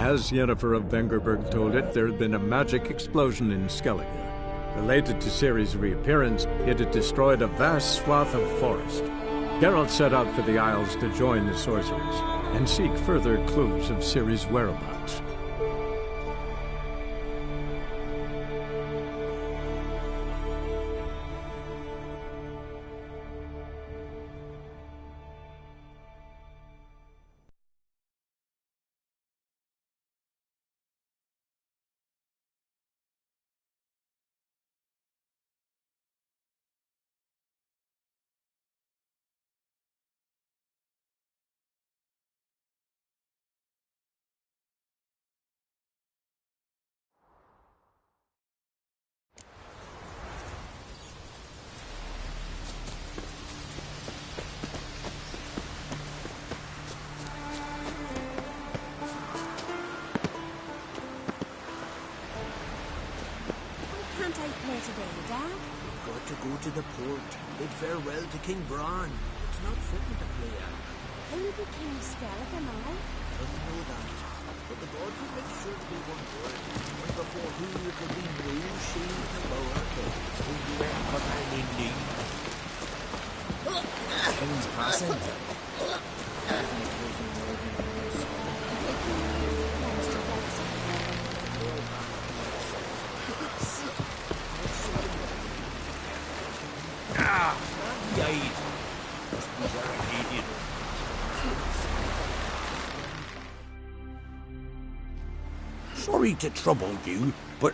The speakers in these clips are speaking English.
As Yennefer of Vengerberg told it, there had been a magic explosion in Skellige. Related to Ciri's reappearance, it had destroyed a vast swath of forest. Geralt set out for the Isles to join the sorcerers and seek further clues of Ciri's whereabouts. To the port, bid farewell to King Bran. It's not fitting to play out. Who will be King Skellige now? Doesn't know that. But the gods will make sure to be one word. And before who it will be no shame to bow our heads. Who do it but an indeed? King's passing. Yade. Must be very idiot. Sorry to trouble you, but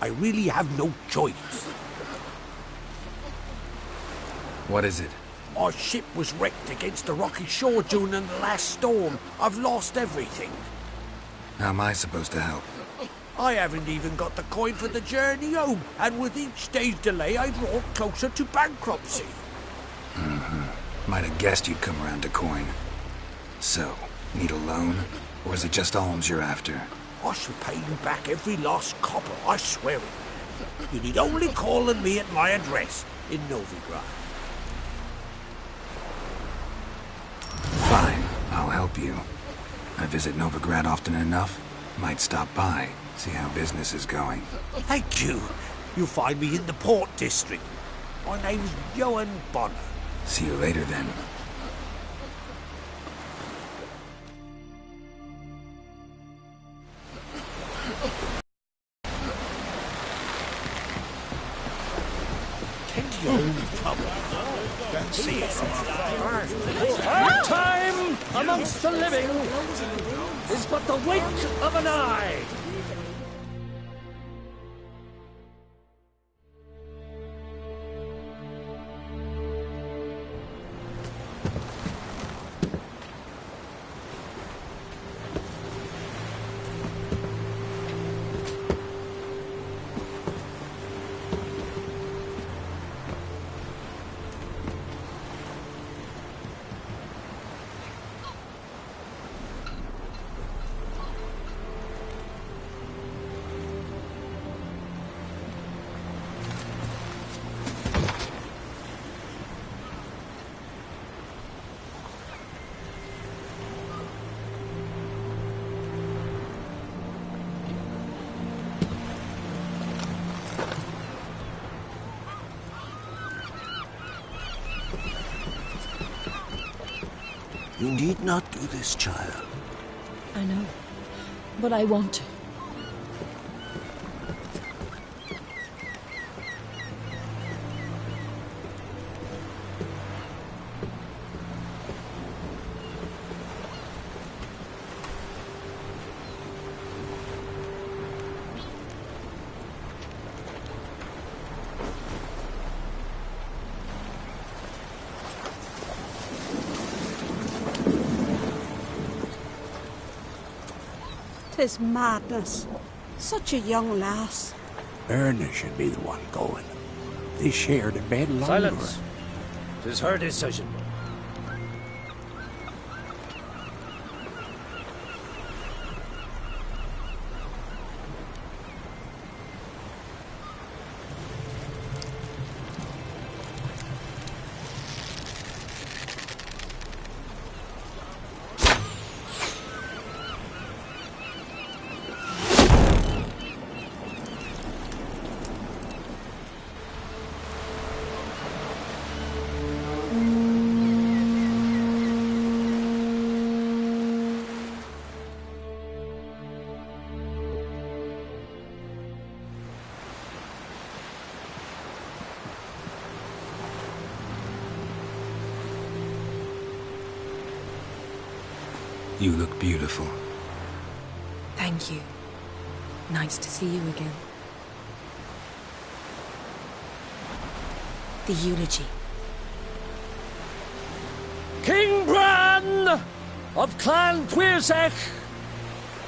I really have no choice. What is it? Our ship was wrecked against the rocky shore during the last storm. I've lost everything. How am I supposed to help? I haven't even got the coin for the journey home, and with each day's delay, I draw closer to bankruptcy. Might have guessed you'd come around to coin. So, need a loan? Or is it just alms you're after? I shall pay you back every lost copper, I swear it. You need only call on me at my address in Novigrad. Fine, I'll help you. I visit Novigrad often enough. Might stop by, see how business is going. Thank you. You'll find me in the Port District. My name's Johan Bonner. See you later then. Tend to your own trouble. Don't see it from afar. Our time amongst the living is but the wink of an eye. You need not do this, child. I know, but I want to. Tis madness. Such a young lass. Erna should be the one going. They shared a bed longer. Silence. 'Tis her decision. You look beautiful. Thank you. Nice to see you again. The eulogy. King Bran of Clan Tuirsech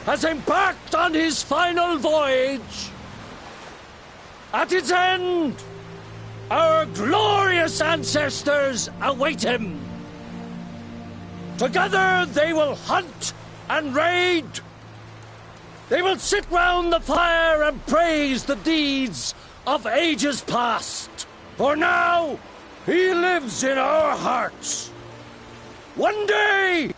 has embarked on his final voyage. At its end, our glorious ancestors await him. Together they will hunt and raid. They will sit round the fire and praise the deeds of ages past. For now, he lives in our hearts. One day,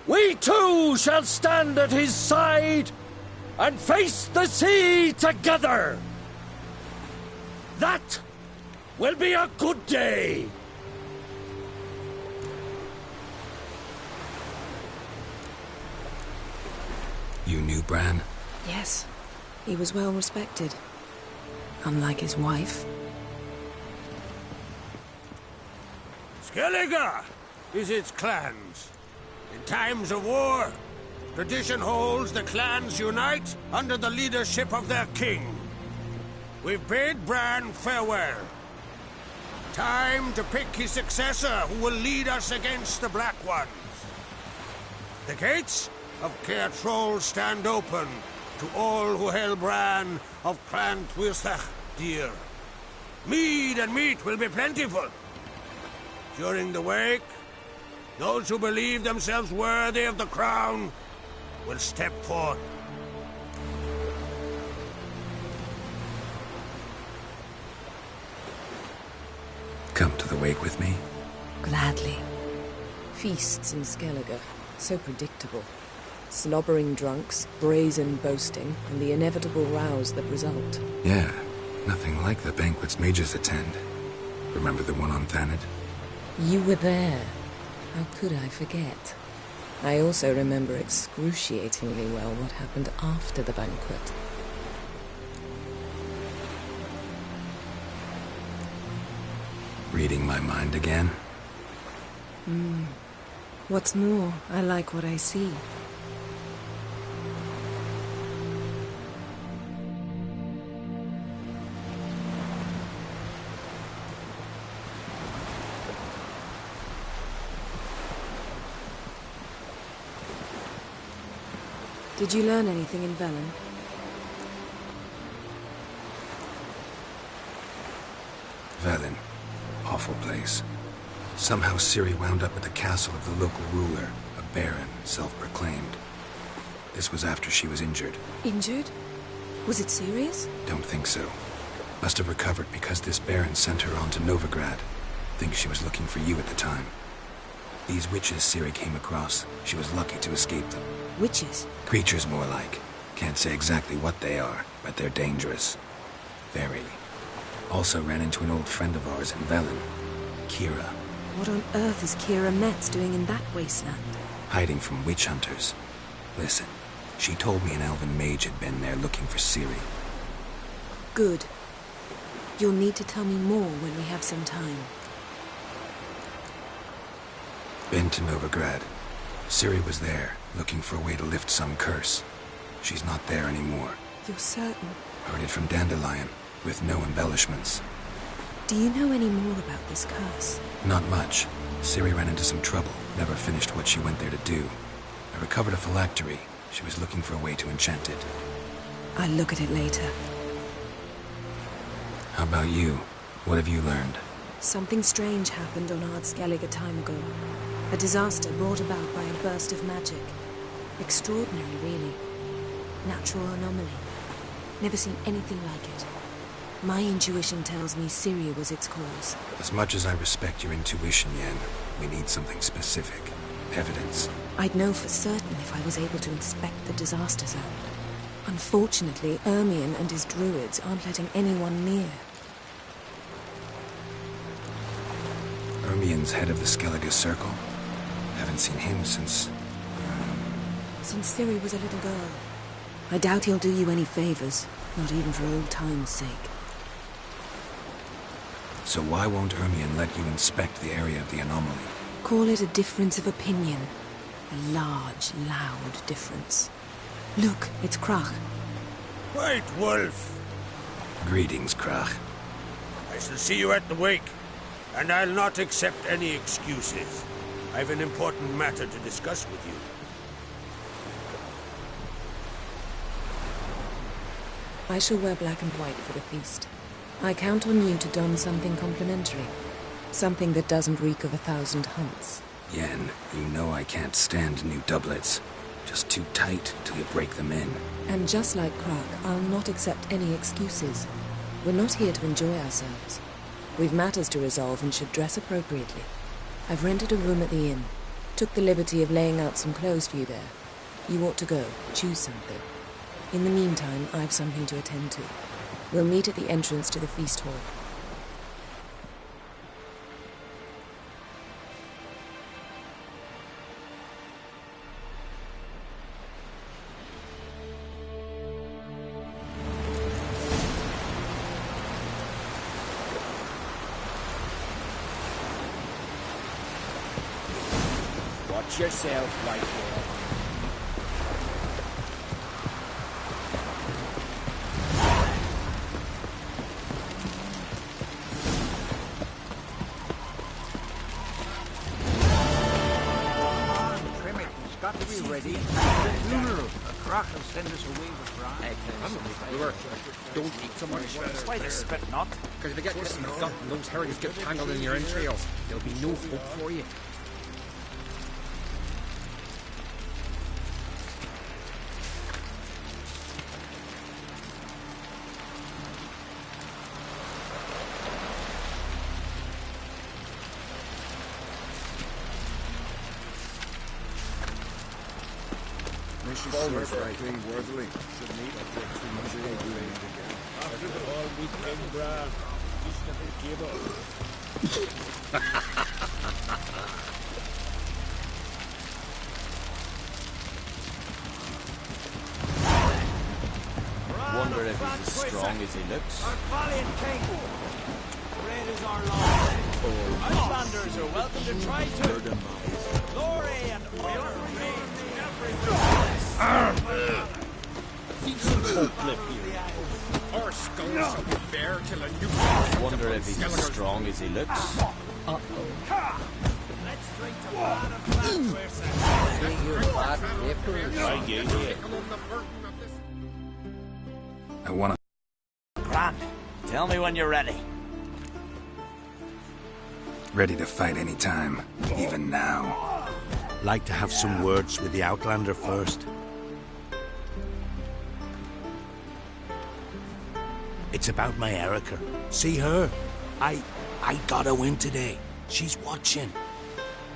we too shall stand at his side and face the sea together. That will be a good day. You knew Bran? Yes, he was well respected. Unlike his wife. Skellige is its clans. In times of war, tradition holds the clans unite under the leadership of their king. We've bade Bran farewell. Time to pick his successor who will lead us against the Black Ones. The gates of Caer Troll stand open to all who held Bran of Clan Tuirsech dear. Mead and meat will be plentiful. During the wake, those who believe themselves worthy of the crown will step forth. Come to the wake with me? Gladly. Feasts in Skellige, so predictable. Slobbering drunks, brazen boasting, and the inevitable rows that result. Yeah, nothing like the banquets mages attend. Remember the one on Thanedd? You were there. How could I forget? I also remember excruciatingly well what happened after the banquet. Reading my mind again? What's more, I like what I see. Did you learn anything in Velen? Velen. Awful place. Somehow Ciri wound up at the castle of the local ruler, a baron, self-proclaimed. This was after she was injured. Injured? Was it serious? Don't think so. Must have recovered because this baron sent her on to Novigrad. Think she was looking for you at the time. These witches Ciri came across, she was lucky to escape them. Witches? Creatures more like. Can't say exactly what they are, but they're dangerous. Very. Also ran into an old friend of ours in Velen, Kira. What on earth is Kira Metz doing in that wasteland? Hiding from witch hunters. Listen, she told me an elven mage had been there looking for Ciri. Good. You'll need to tell me more when we have some time. Been to Novigrad. Ciri was there, looking for a way to lift some curse. She's not there anymore. You're certain? Heard it from Dandelion, with no embellishments. Do you know any more about this curse? Not much. Ciri ran into some trouble, never finished what she went there to do. I recovered a phylactery. She was looking for a way to enchant it. I'll look at it later. How about you? What have you learned? Something strange happened on Ard Skellige a time ago. A disaster brought about by a burst of magic. Extraordinary, really. Natural anomaly. Never seen anything like it. My intuition tells me Ciri was its cause. As much as I respect your intuition, Yen, we need something specific. Evidence. I'd know for certain if I was able to inspect the disaster zone. Unfortunately, Ermion and his druids aren't letting anyone near. Ermion's head of the Skellige Circle. Haven't seen him since... Since Ciri was a little girl. I doubt he'll do you any favors, not even for old time's sake. So why won't Ermion let you inspect the area of the anomaly? Call it a difference of opinion. A large, loud difference. Look, it's Krach. White Wolf! Greetings, Krach. I shall see you at the wake, and I'll not accept any excuses. I've an important matter to discuss with you. I shall wear black and white for the feast. I count on you to don something complimentary. Something that doesn't reek of 1,000 hunts. Yen, you know I can't stand new doublets. Just too tight till you break them in. And just like Krach, I'll not accept any excuses. We're not here to enjoy ourselves. We've matters to resolve and should dress appropriately. I've rented a room at the inn. Took the liberty of laying out some clothes for you there. You ought to go. Choose something. In the meantime, I've something to attend to. We'll meet at the entrance to the feast hall. Watch yourself, White Wolf. Got to be ready. The funeral. A Krach will send us away with Brian. Don't eat so much. Why they spit not? Because if they get this in the gut and those herrings get tangled in your entrails, there'll be no hope for you. Always right. Worthily. Should meet up there too much again. After the ball weekend, Brad. East of the cable. Wonder if he's as strong as he looks. Our valiant king. Great is our Lord. Outlanders are welcome to try to. Glory and honor reign everywhere. Decent folk live here. Our skulls shall be bare till a new... Wonder if he's as strong as he looks. Let's drink to blood of Flatware. I wanna... Grant, tell me when you're ready. Ready to fight any time, even now. Like to have some words with the Outlander first. It's about my Erica. See her? I got a win today. She's watching.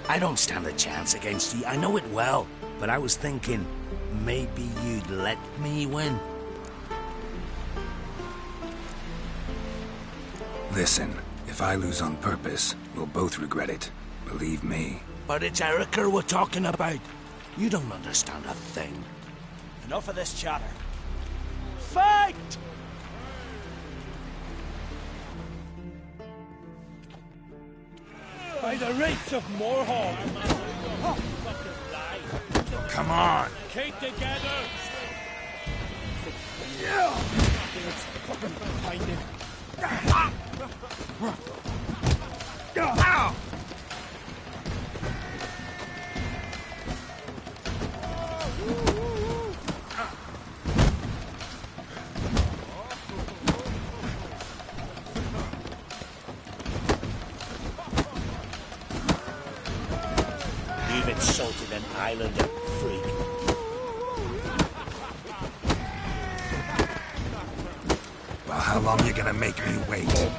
I don't stand a chance against you. I know it well. But I was thinking, maybe you'd let me win. Listen, if I lose on purpose, we'll both regret it. Believe me. But it's Erica we're talking about. You don't understand a thing. Enough of this chatter. Fight! By the rates of Moorhog. Come on. Keep together. You've insulted an islander, freak. Well, how long you gonna make me wait?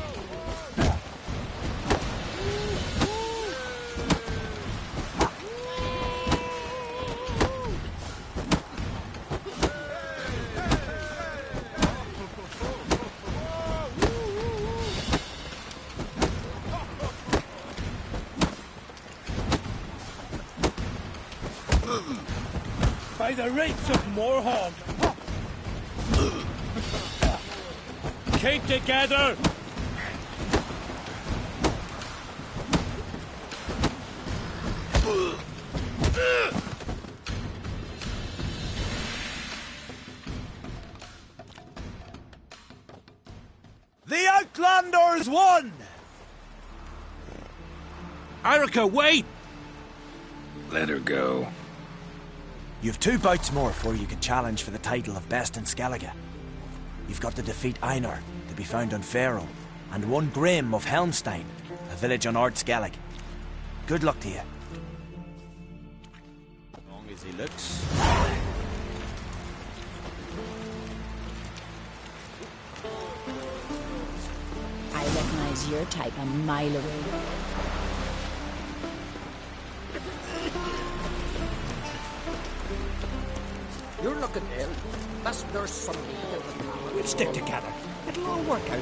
By the rates of Moorhog. Keep together. war's won! Erica, wait! Let her go. You've 2 bouts more before you can challenge for the title of Best in Skellige. You've got to defeat Einar, to be found on Faroe, and 1 Grim of Helmstein, a village on Ard Skellig. Good luck to you. As long as he looks. I recognize your type a mile away. You're looking ill. There's something. We'll stick together. It'll all work out.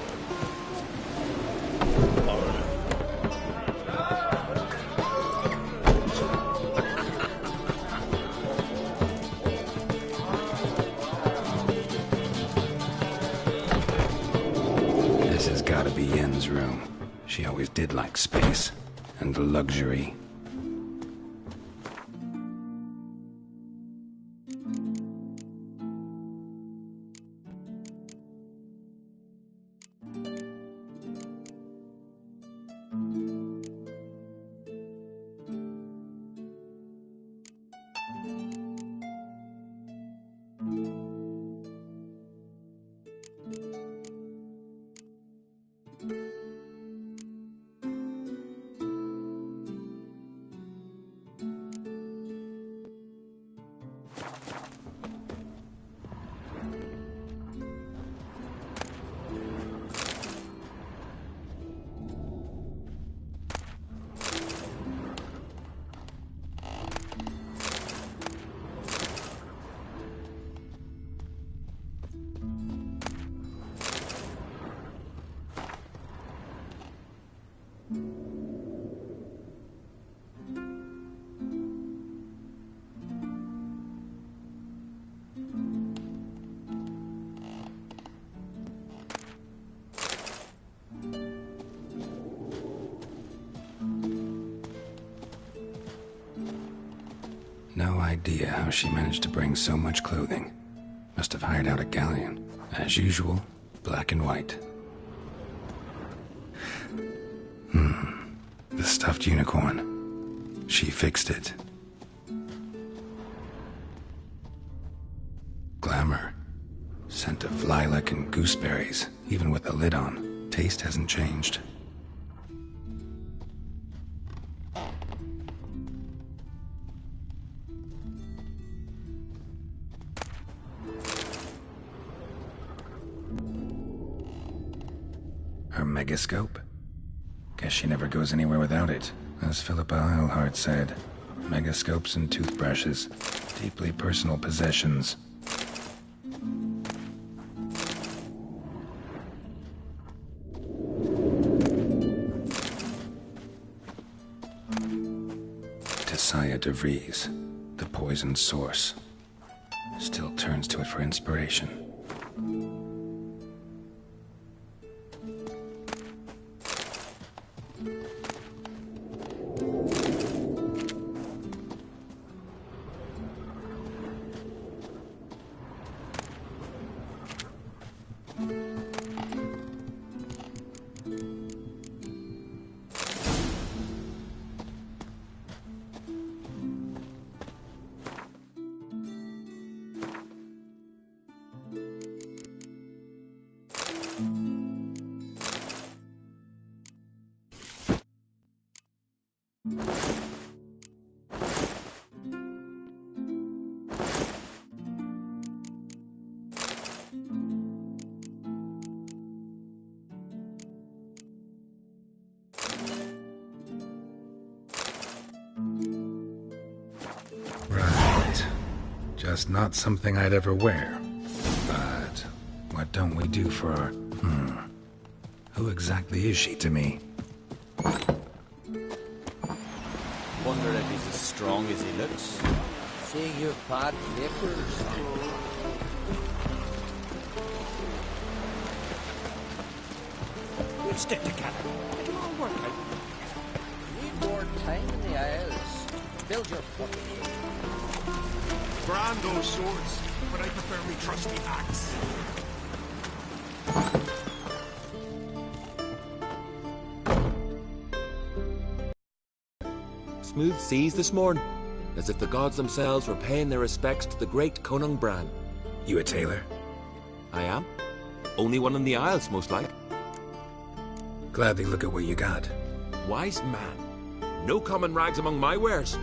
This has got to be Yen's room. She always did like space and luxury. No idea how she managed to bring so much clothing. Must have hired out a galleon. As usual, black and white. The stuffed unicorn. She fixed it. Glamour. Scent of lilac and gooseberries, even with the lid on. Taste hasn't changed. Her megascope? Guess she never goes anywhere without it. As Philippa Eilhart said, megascopes and toothbrushes, deeply personal possessions. Tessia de Vries, the poisoned source, still turns to it for inspiration. Right. Just not something I'd ever wear. But what don't we do for our... Who exactly is she to me? Wonder if he's as strong as he looks. See your bad vapors. We'll stick together. It'll all work out. Need more time in the Isles. Build your fortitude. Grand those swords, but I prefer me trusty axe. Smooth seas this morning, as if the gods themselves were paying their respects to the great Conung Bran. You a tailor? I am. Only one in the Isles, most like. Gladly look at what you got. Wise man. No common rags among my wares.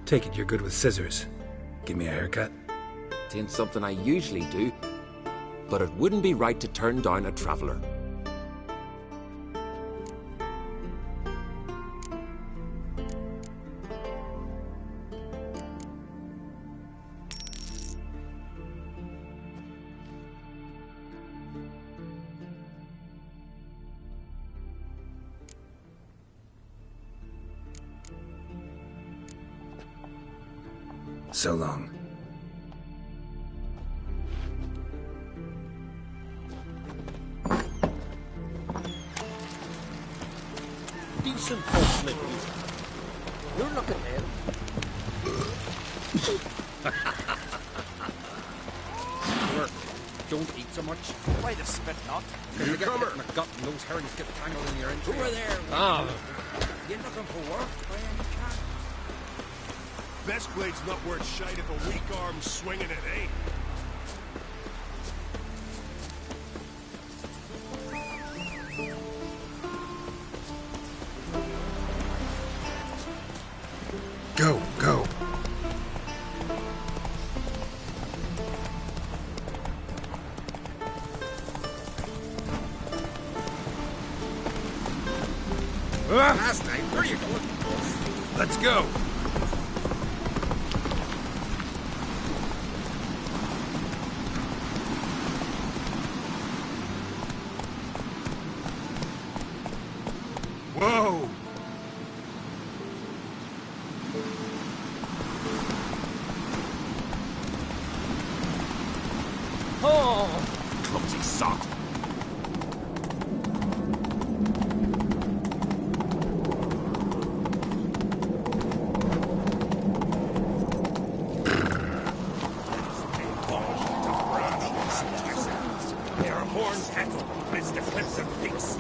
Take it you're good with scissors. Give me a haircut. It ain't something I usually do, but it wouldn't be right to turn down a traveller. So long. Decent folks live here. You're looking ill. Sure, don't eat so much. Why the spit not? Newcomer! My gut and those herrings get tangled in your entry. Who are there? Ah. You looking for work by any chance? Best blade's not worth shite if a weak arm's swinging it, eh? Go, go. Last night, where are you going? Let's go. Whoa! Oh! Clumsy sod. Their horns handle as defensive beaks.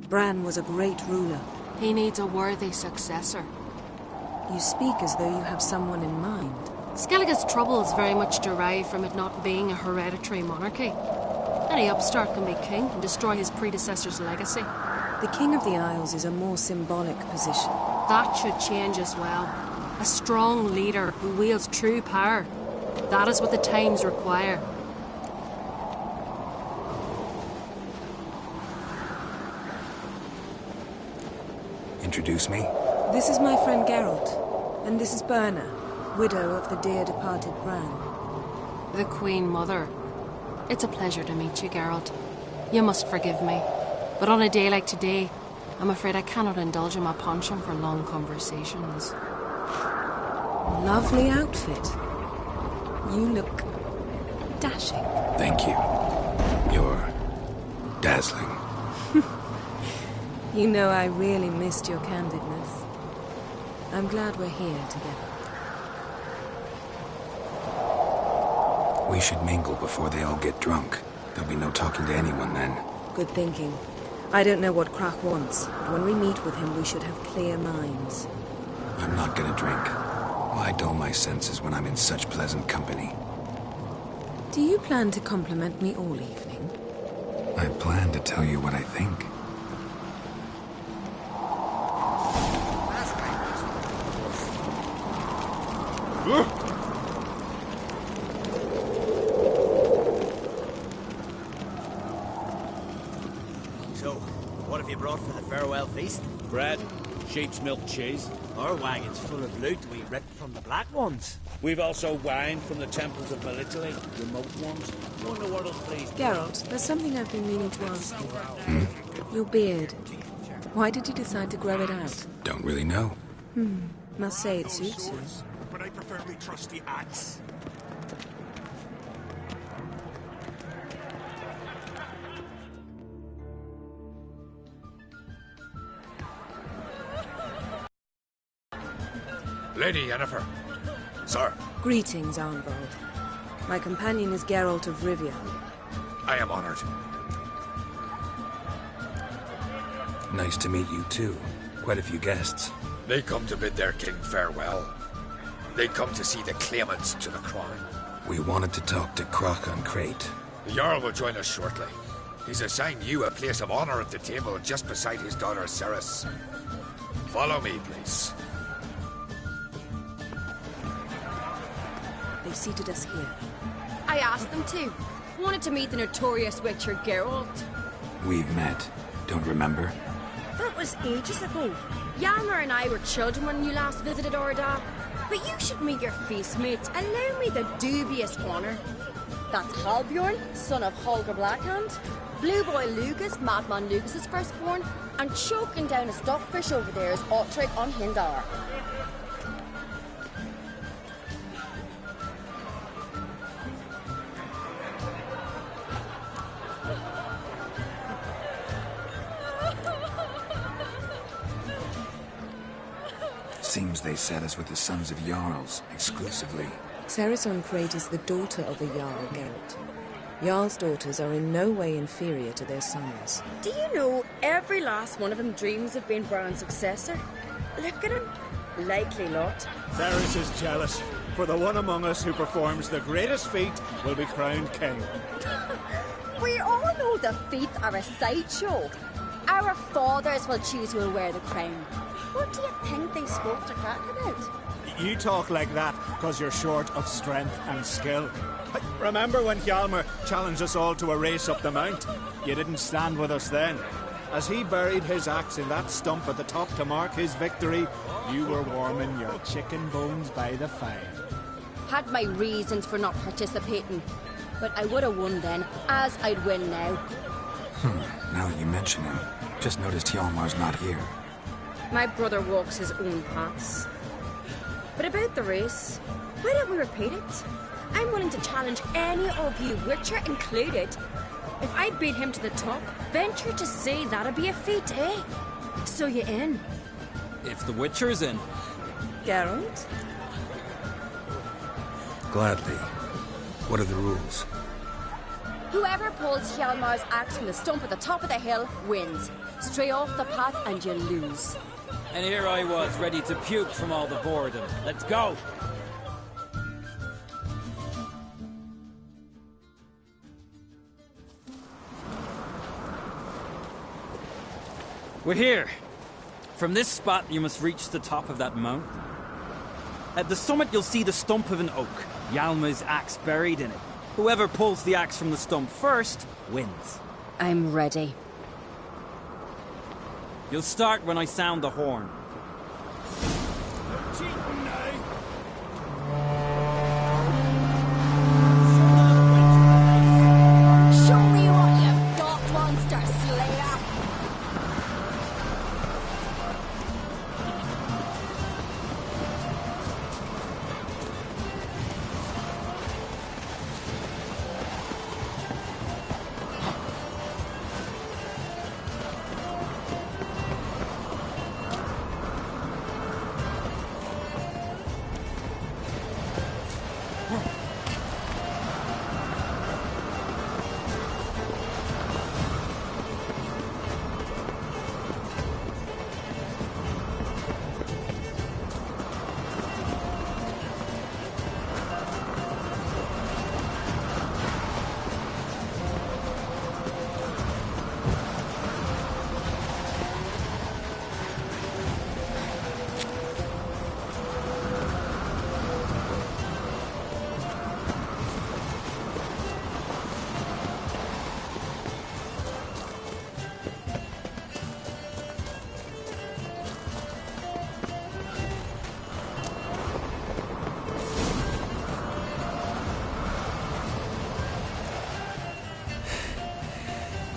Bran was a great ruler. He needs a worthy successor. You speak as though you have someone in mind. Skellige's troubles very much derive from it not being a hereditary monarchy. Any upstart can be king and destroy his predecessor's legacy. The King of the Isles is a more symbolic position. That should change as well. A strong leader who wields true power. That is what the times require. Introduce me. This is my friend Geralt, and this is Berna, widow of the dear departed Bran. The Queen Mother. It's a pleasure to meet you, Geralt. You must forgive me, but on a day like today, I'm afraid I cannot indulge in my penchant for long conversations. Lovely outfit. You look dashing. Thank you. You're dazzling. You know, I really missed your candidness. I'm glad we're here together. We should mingle before they all get drunk. There'll be no talking to anyone then. Good thinking. I don't know what Krach wants, but when we meet with him, we should have clear minds. I'm not gonna drink. Why dull my senses when I'm in such pleasant company? Do you plan to compliment me all evening? I plan to tell you what I think. What have you brought for the farewell feast? Bread, sheep's milk cheese. Our wagon's full of loot we ripped from the Black Ones. We've also wine from the temples of Melitele, remote ones. Wonder what'll please. Geralt, there's something I've been meaning to ask you. Your beard. Why did you decide to grow it out? Don't really know. Must say it suits you. But I prefer my trusty axe. Lady Yennefer. Sir. Greetings, Arnvald. My companion is Geralt of Rivia. I am honored. Nice to meet you, too. Quite a few guests. They come to bid their king farewell. They come to see the claimants to the crown. We wanted to talk to Croc on Crate. The Jarl will join us shortly. He's assigned you a place of honor at the table just beside his daughter Ceres. Follow me, please. They seated us here. I asked them to. Wanted to meet the notorious Witcher Geralt. We've met. Don't remember? That was ages ago. Yalmer and I were children when you last visited Orda. But you should meet your feast mates. Allow me the dubious honour. That's Halbjorn, son of Holger Blackhand. Blue Boy Lucas, Madman Lucas's firstborn. And choking down a stockfish over there is Ottrig on Hindar. Seems they set us with the sons of Jarls, exclusively. Ceres on Crate is the daughter of a Jarl, Geralt. Jarl's daughters are in no way inferior to their sons. Do you know every last one of them dreams of being Bran's successor? Look at him. Likely lot. Ceres is jealous, for the one among us who performs the greatest feat will be crowned king. We all know the feats are a sideshow. Our fathers will choose who will wear the crown. What do you think they spoke to Crack about? You talk like that because you're short of strength and skill. Remember when Hjalmar challenged us all to a race up the mount? You didn't stand with us then. As he buried his axe in that stump at the top to mark his victory, you were warming your chicken bones by the fire. Had my reasons for not participating, but I would have won then, as I'd win now. Now that you mention him, just noticed Hjalmar's not here. My brother walks his own paths. But about the race, why don't we repeat it? I'm willing to challenge any of you, Witcher included. If I beat him to the top, venture to say that'd be a feat, eh? So you in? If the Witcher's in. Geralt? Gladly. What are the rules? Whoever pulls Hjalmar's axe from the stump at the top of the hill wins. Stray off the path and you lose. And here I was, ready to puke from all the boredom. Let's go! We're here. From this spot, you must reach the top of that mount. At the summit, you'll see the stump of an oak. Hjalmar's axe buried in it. Whoever pulls the axe from the stump first, wins. I'm ready. You'll start when I sound the horn. Show me what you've got, monster slayer!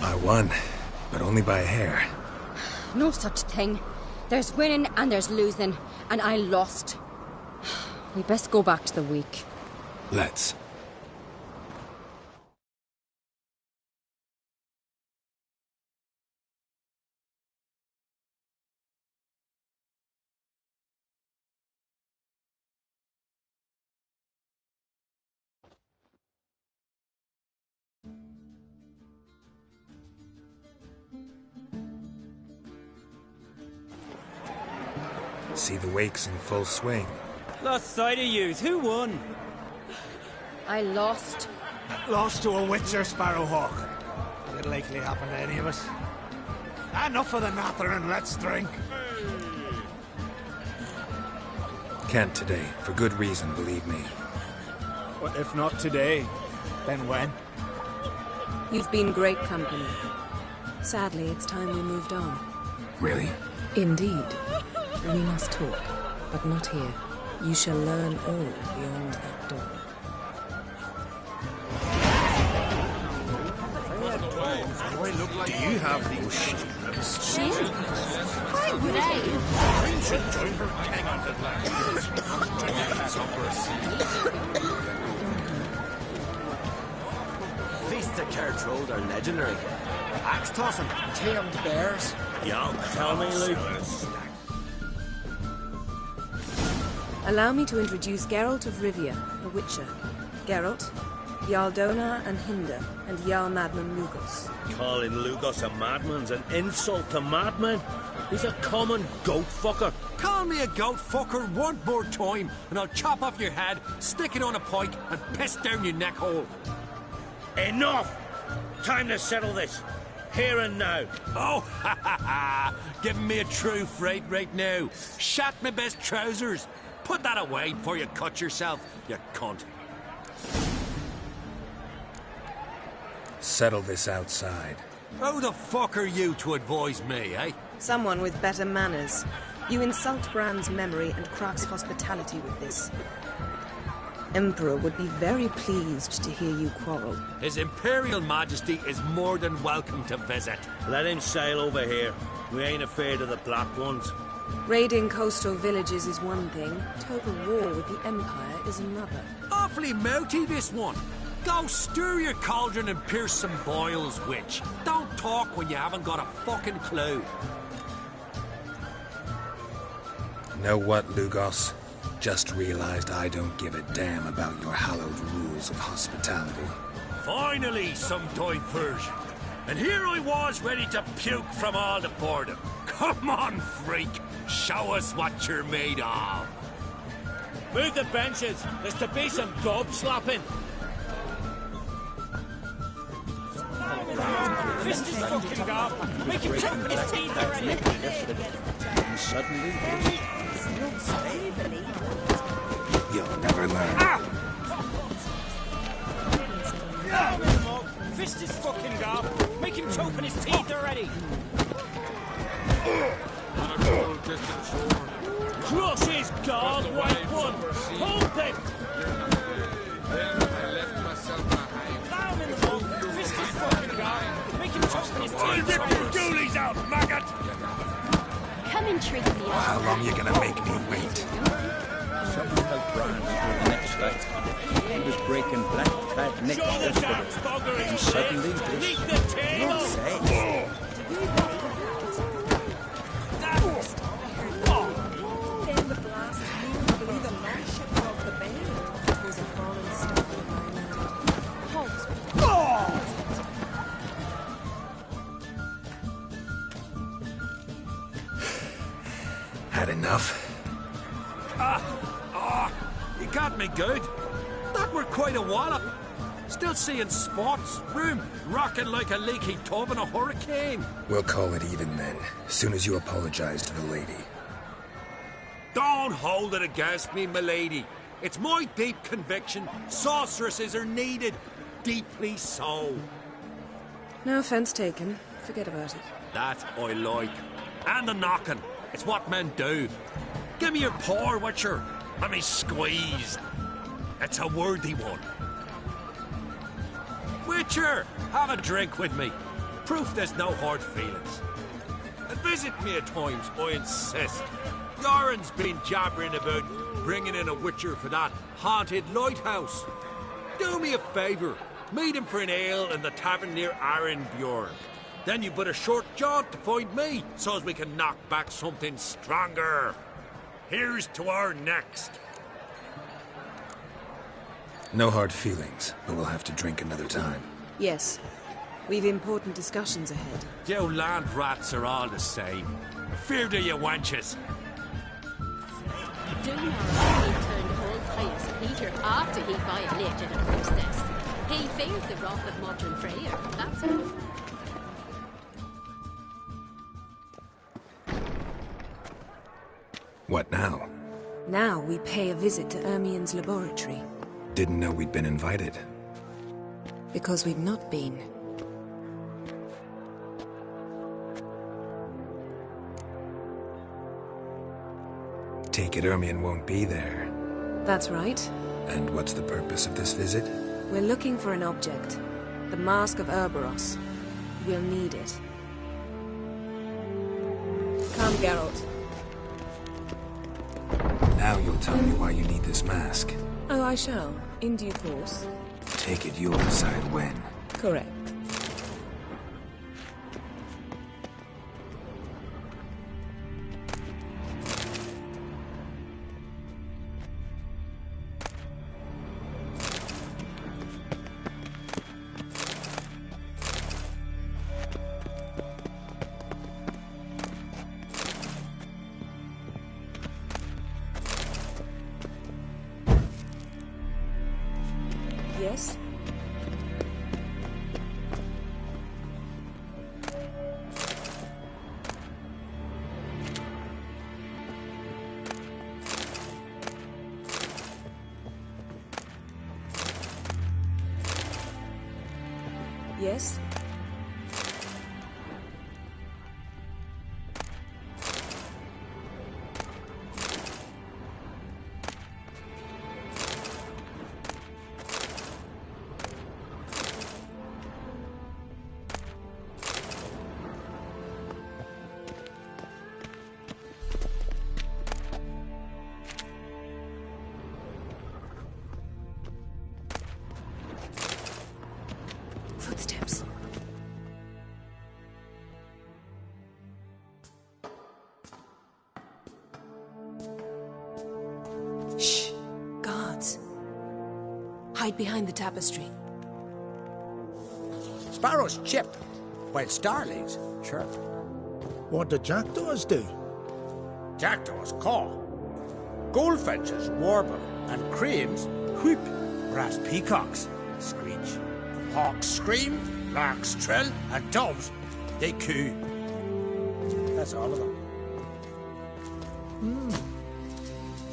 I won, but only by a hair. No such thing. There's winning and there's losing, and I lost. We best go back to the week. Let's. See the wakes in full swing. Lost sight of yous. Who won? I lost. Lost to a witcher, Sparrowhawk. It'll likely happen to any of us. Enough of the nattering, let's drink. Can't today, for good reason, believe me. But if not today, then when? You've been great company. Sadly, it's time we moved on. Really? Indeed. We must talk, but not here. You shall learn all beyond that door. Do you have these Shins? Why would I? Queen should join her hang on to Feasts at Kertrode are legendary. Axe tossing, tamed bears. Yeah, tell me, Luke. Allow me to introduce Geralt of Rivia, a witcher. Geralt, Jarl Donar and Hinder, and Jarl Madman Lugos. Calling Lugos a madman's an insult to madmen. He's a common goat fucker. Call me a goat fucker one more time, and I'll chop off your head, stick it on a pike, and piss down your neck hole. Enough! Time to settle this. Here and now. Oh, ha ha ha! Giving me a true fright right now. Shat my best trousers. Put that away before you cut yourself, you cunt. Settle this outside. Who the fuck are you to advise me, eh? Someone with better manners. You insult Bran's memory and Crach's hospitality with this. Emperor would be very pleased to hear you quarrel. His Imperial Majesty is more than welcome to visit. Let him sail over here. We ain't afraid of the Black Ones. Raiding coastal villages is one thing. Total war with the Empire is another. Awfully mouty, this one. Go stir your cauldron and pierce some boils, witch. Don't talk when you haven't got a fucking clue. Know what, Lugos? Just realized I don't give a damn about your hallowed rules of hospitality. Finally, some diversion. And here I was ready to puke from all the boredom. Come on, freak. Show us what you're made of. Move the benches. There's to be some gob slapping. Fist is fucking gob. Make him choke his teeth already. And suddenly, you'll never learn. Fist is fucking gob. Make him choke on his teeth already. Crush his gob, white one. Hold it. Down in the mug. Fist is fucking gob. Make him choke on his teeth already. Rip your ghoulies out, maggot! Come and treat me. How long you gonna make me wait? Something helped Brian do the next fight. He was breaking black-clad necks yesterday. And suddenly this... Then the blast blew the lordship of the band. It was a fallen star in my mind. Halt! Had enough? You got me good. That were quite a wallop. Still seeing spots, room rocking like a leaky tub in a hurricane. We'll call it even then, as soon as you apologize to the lady. Don't hold it against me, milady. It's my deep conviction sorceresses are needed. Deeply so. No offense taken. Forget about it. That I like. And the knocking. It's what men do. Give me your paw, Witcher. Let me squeeze. It's a worthy one. Witcher, have a drink with me. Proof there's no hard feelings. And visit me at times, I insist. Yoren's been jabbering about bringing in a witcher for that haunted lighthouse. Do me a favour. Meet him for an ale in the tavern near Arenbjorn. Then you but a short jaunt to find me, so as we can knock back something stronger. Here's to our next. No hard feelings, but we'll have to drink another time. Yes. We've important discussions ahead. You land rats are all the same. Feared of you wenches. Dunor only turned the whole place Peter after he violated a priestess. He feared the wrath of Modern Freyr, that's all. What now? Now we pay a visit to Ermien's laboratory. Didn't know we'd been invited. Because we've not been. Take it Ermien won't be there. That's right. And what's the purpose of this visit? We're looking for an object. The Mask of Ouroboros. We'll need it. Come, Geralt. Now you'll tell me why you need this mask. Oh, I shall. In due course. Take it you'll decide when. Correct. Yes? Yes? Footsteps. Shh. Guards. Hide behind the tapestry. Sparrows chip, while starlings chirp. What do jackdaws do? Jackdaws caw. Goldfinches warble, and cranes whoop. Brass peacocks screech. Hawks scream, larks trill, and doves, they coo. That's all of them.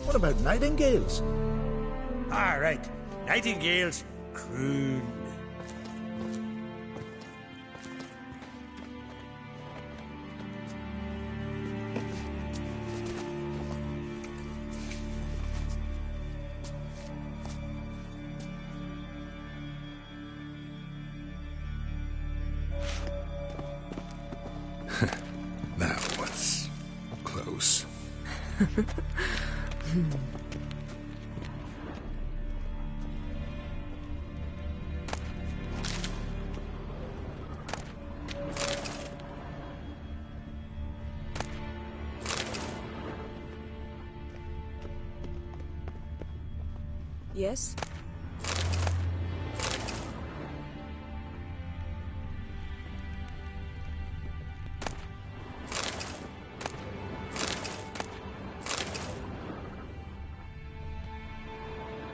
What about nightingales? All right, nightingales croon. That was close. Yes?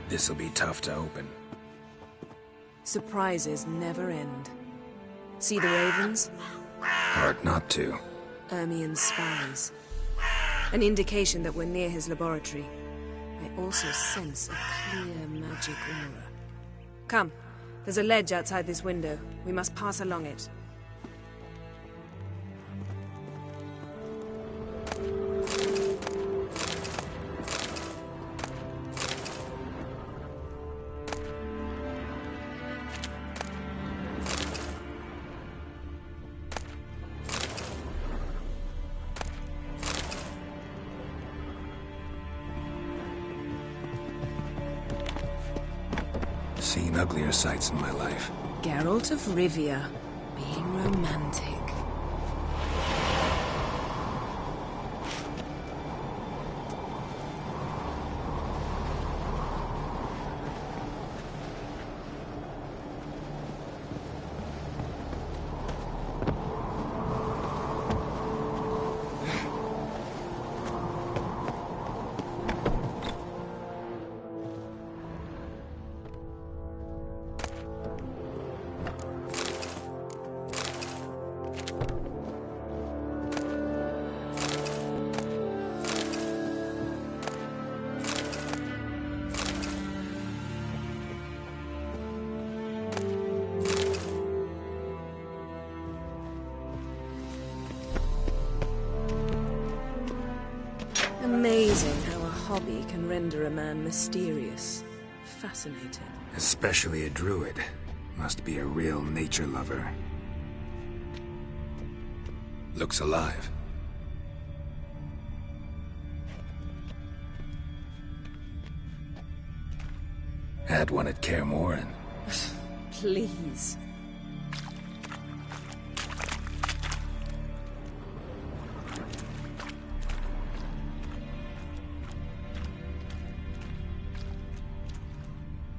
This'll be tough to open. Surprises never end. See the ravens? Hard not to. Ermien's spies. An indication that we're near his laboratory. I also sense a clear magic aura. Come, there's a ledge outside this window. We must pass along it. uglier sights in my life. Geralt of Rivia, being romantic. Amazing how a hobby can render a man mysterious. Fascinating. Especially a druid. Must be a real nature lover. Looks alive. Had one at Kaer Morhen. Please.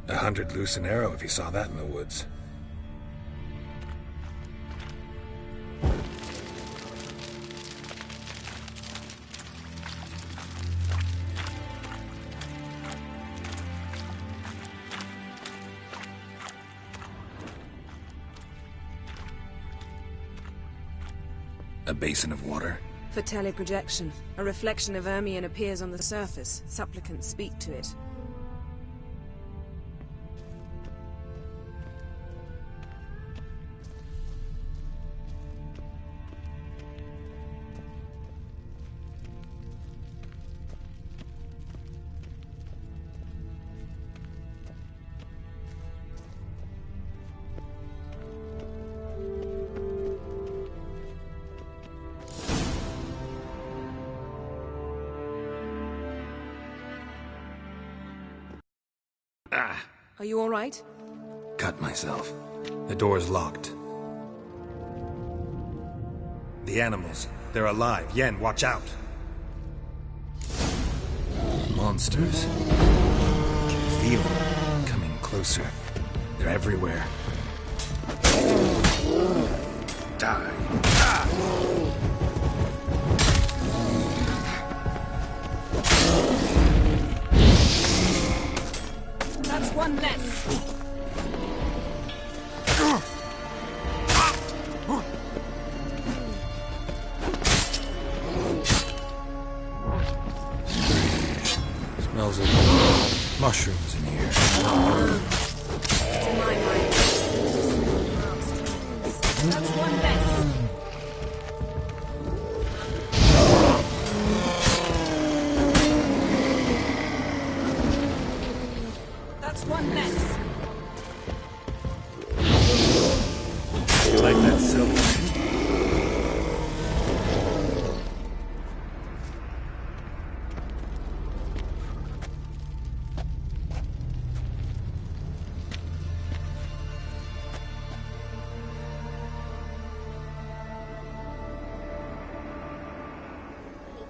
$100 loose an arrow if you saw that in the woods. A basin of water? For teleprojection, a reflection of Ermion appears on the surface. Supplicants speak to it. Are you all right? Cut myself. The door's locked. The animals. They're alive. Yen, watch out. Monsters? Can feel them. Coming closer. They're everywhere. Die. That's one less. Smells of mushrooms in here. To my mind, that's one less. That's one less. You like that silver?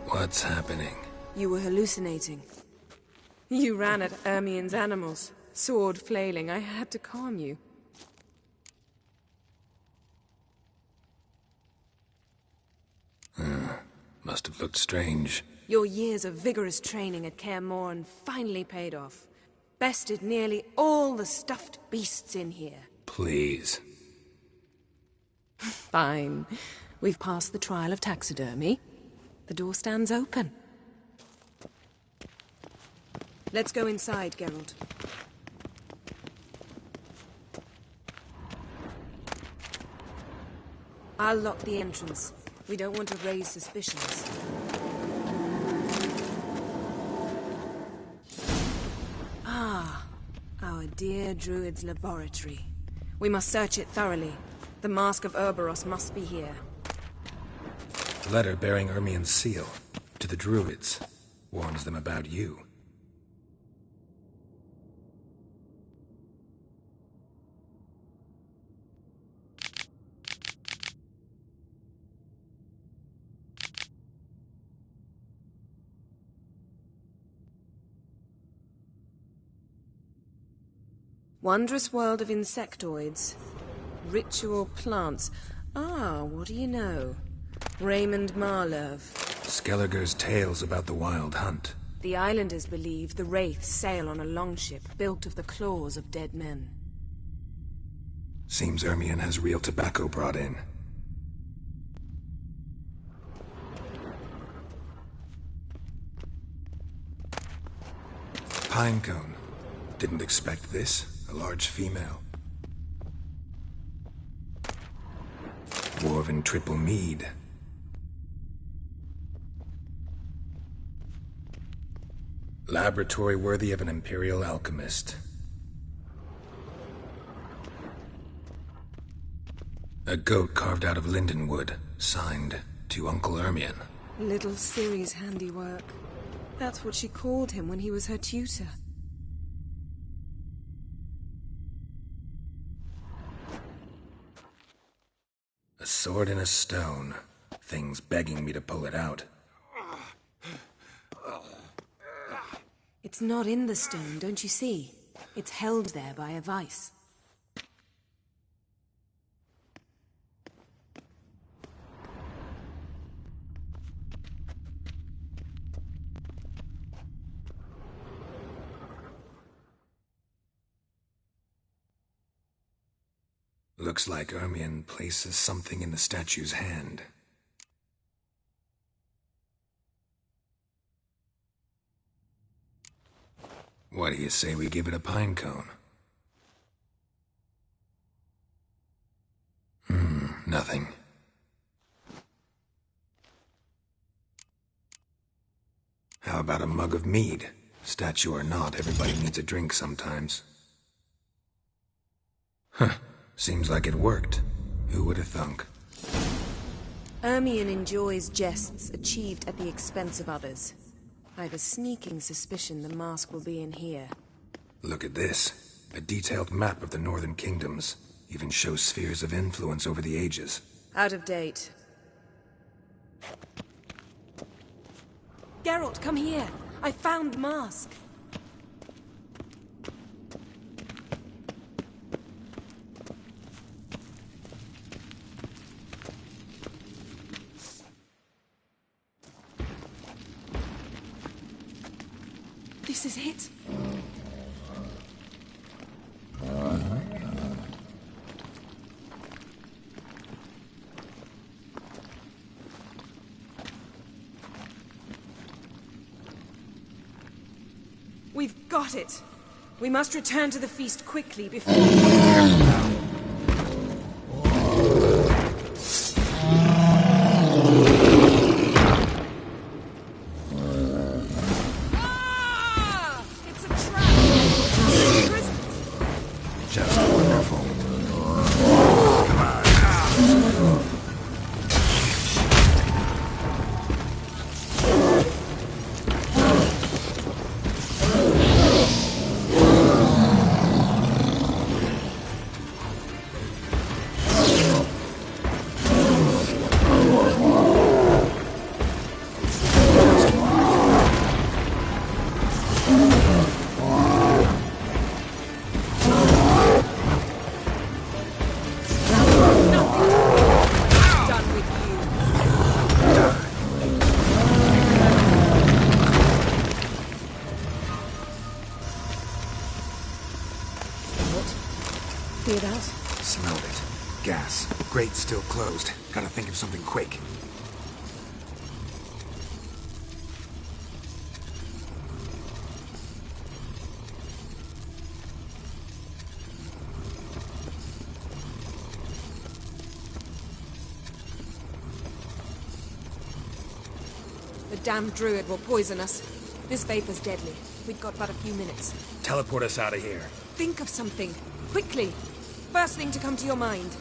What's happening? You were hallucinating. You ran at Ermion's animals, sword flailing. I had to calm you. Must have looked strange. Your years of vigorous training at Kaer Morhen finally paid off. Bested nearly all the stuffed beasts in here. Please. Fine. We've passed the trial of taxidermy. The door stands open. Let's go inside, Geralt. I'll lock the entrance. We don't want to raise suspicions. Ah, our dear Druid's laboratory. We must search it thoroughly. The Mask of Ouroboros must be here. A letter bearing Ermion's seal. To the Druids. Warns them about you. Wondrous world of insectoids. Ritual plants. Ah, what do you know? Raymond Marlove. Skellige's tales about the wild hunt. The islanders believe the wraiths sail on a longship built of the claws of dead men. Seems Ermion has real tobacco brought in. Pinecone. Didn't expect this. A large female. Dwarven triple mead. Laboratory worthy of an imperial alchemist. A goat carved out of lindenwood, signed to Uncle Ermion. Little Ciri's handiwork. That's what she called him when he was her tutor. A sword in a stone. Thing's begging me to pull it out. It's not in the stone, don't you see? It's held there by a vice. Looks like Ermion places something in the statue's hand. What do you say we give it a pine cone? Nothing. How about a mug of mead? Statue or not, everybody needs a drink sometimes. Huh. Seems like it worked. Who would have thunk? Ermion enjoys jests achieved at the expense of others. I've a sneaking suspicion the mask will be in here. Look at this. A detailed map of the Northern Kingdoms. Even shows spheres of influence over the ages. Out of date. Geralt, come here. I found the mask. This is it. We've got it. We must return to the feast quickly before... Smelled it. Gas. Grate still closed. Gotta think of something quick. The damned druid will poison us. This vapor's deadly. We've got but a few minutes. Teleport us out of here. Think of something. Quickly. First thing to come to your mind.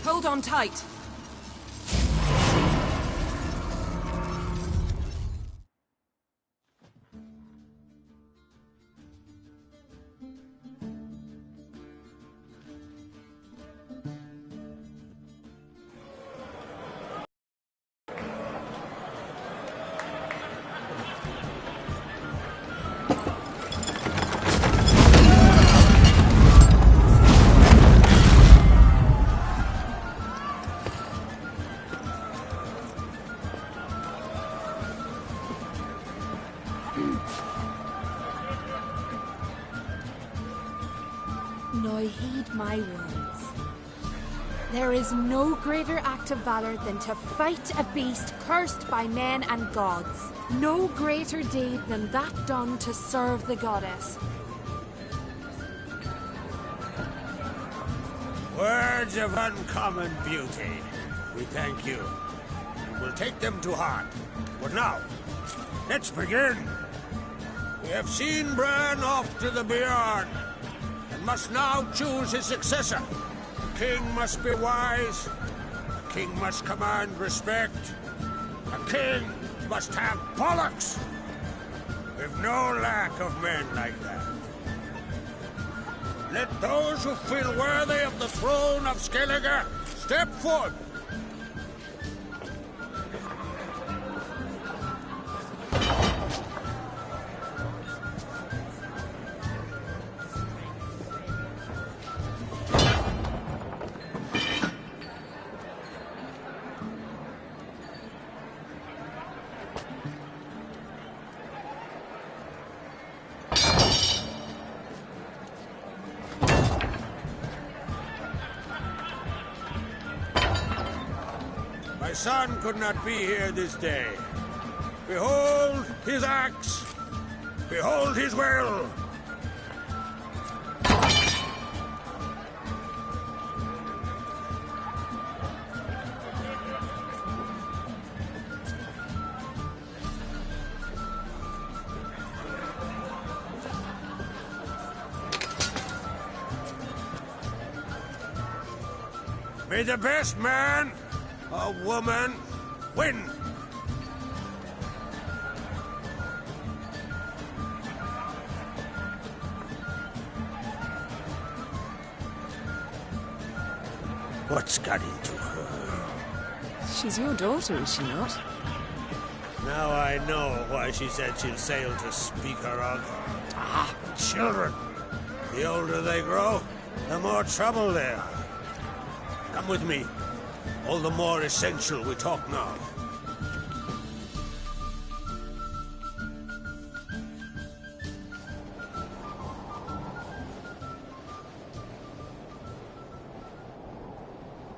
Hold on tight. heed my words. There is no greater act of valor than to fight a beast cursed by men and gods. No greater deed than that done to serve the goddess. Words of uncommon beauty. We thank you. And we'll take them to heart. But now, let's begin. We have seen Bran off to the Beyond, and must now choose his successor. A king must be wise. A king must command respect. A king must have bollocks. We've no lack of men like that. Let those who feel worthy of the throne of Skellige step forth. My son could not be here this day. Behold his axe. Behold his will. May the best man or woman win. What's got into her? She's your daughter, is she not? Now I know why she said she'll sail to speak her of. Ah, children. The older they grow, the more trouble they are. Come with me. All the more essential we talk now.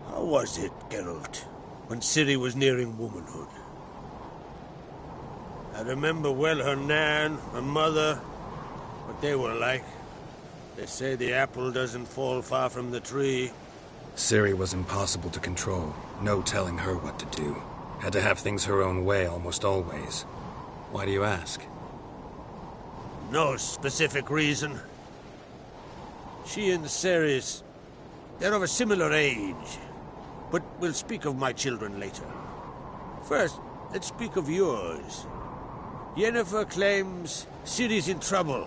How was it, Geralt, when Ciri was nearing womanhood? I remember well her nan, her mother, what they were like. They say the apple doesn't fall far from the tree. Ciri was impossible to control. No telling her what to do. Had to have things her own way almost always. Why do you ask? No specific reason. She and Ceres, they're of a similar age. But we'll speak of my children later. First, let's speak of yours. Yennefer claims Ciri's in trouble,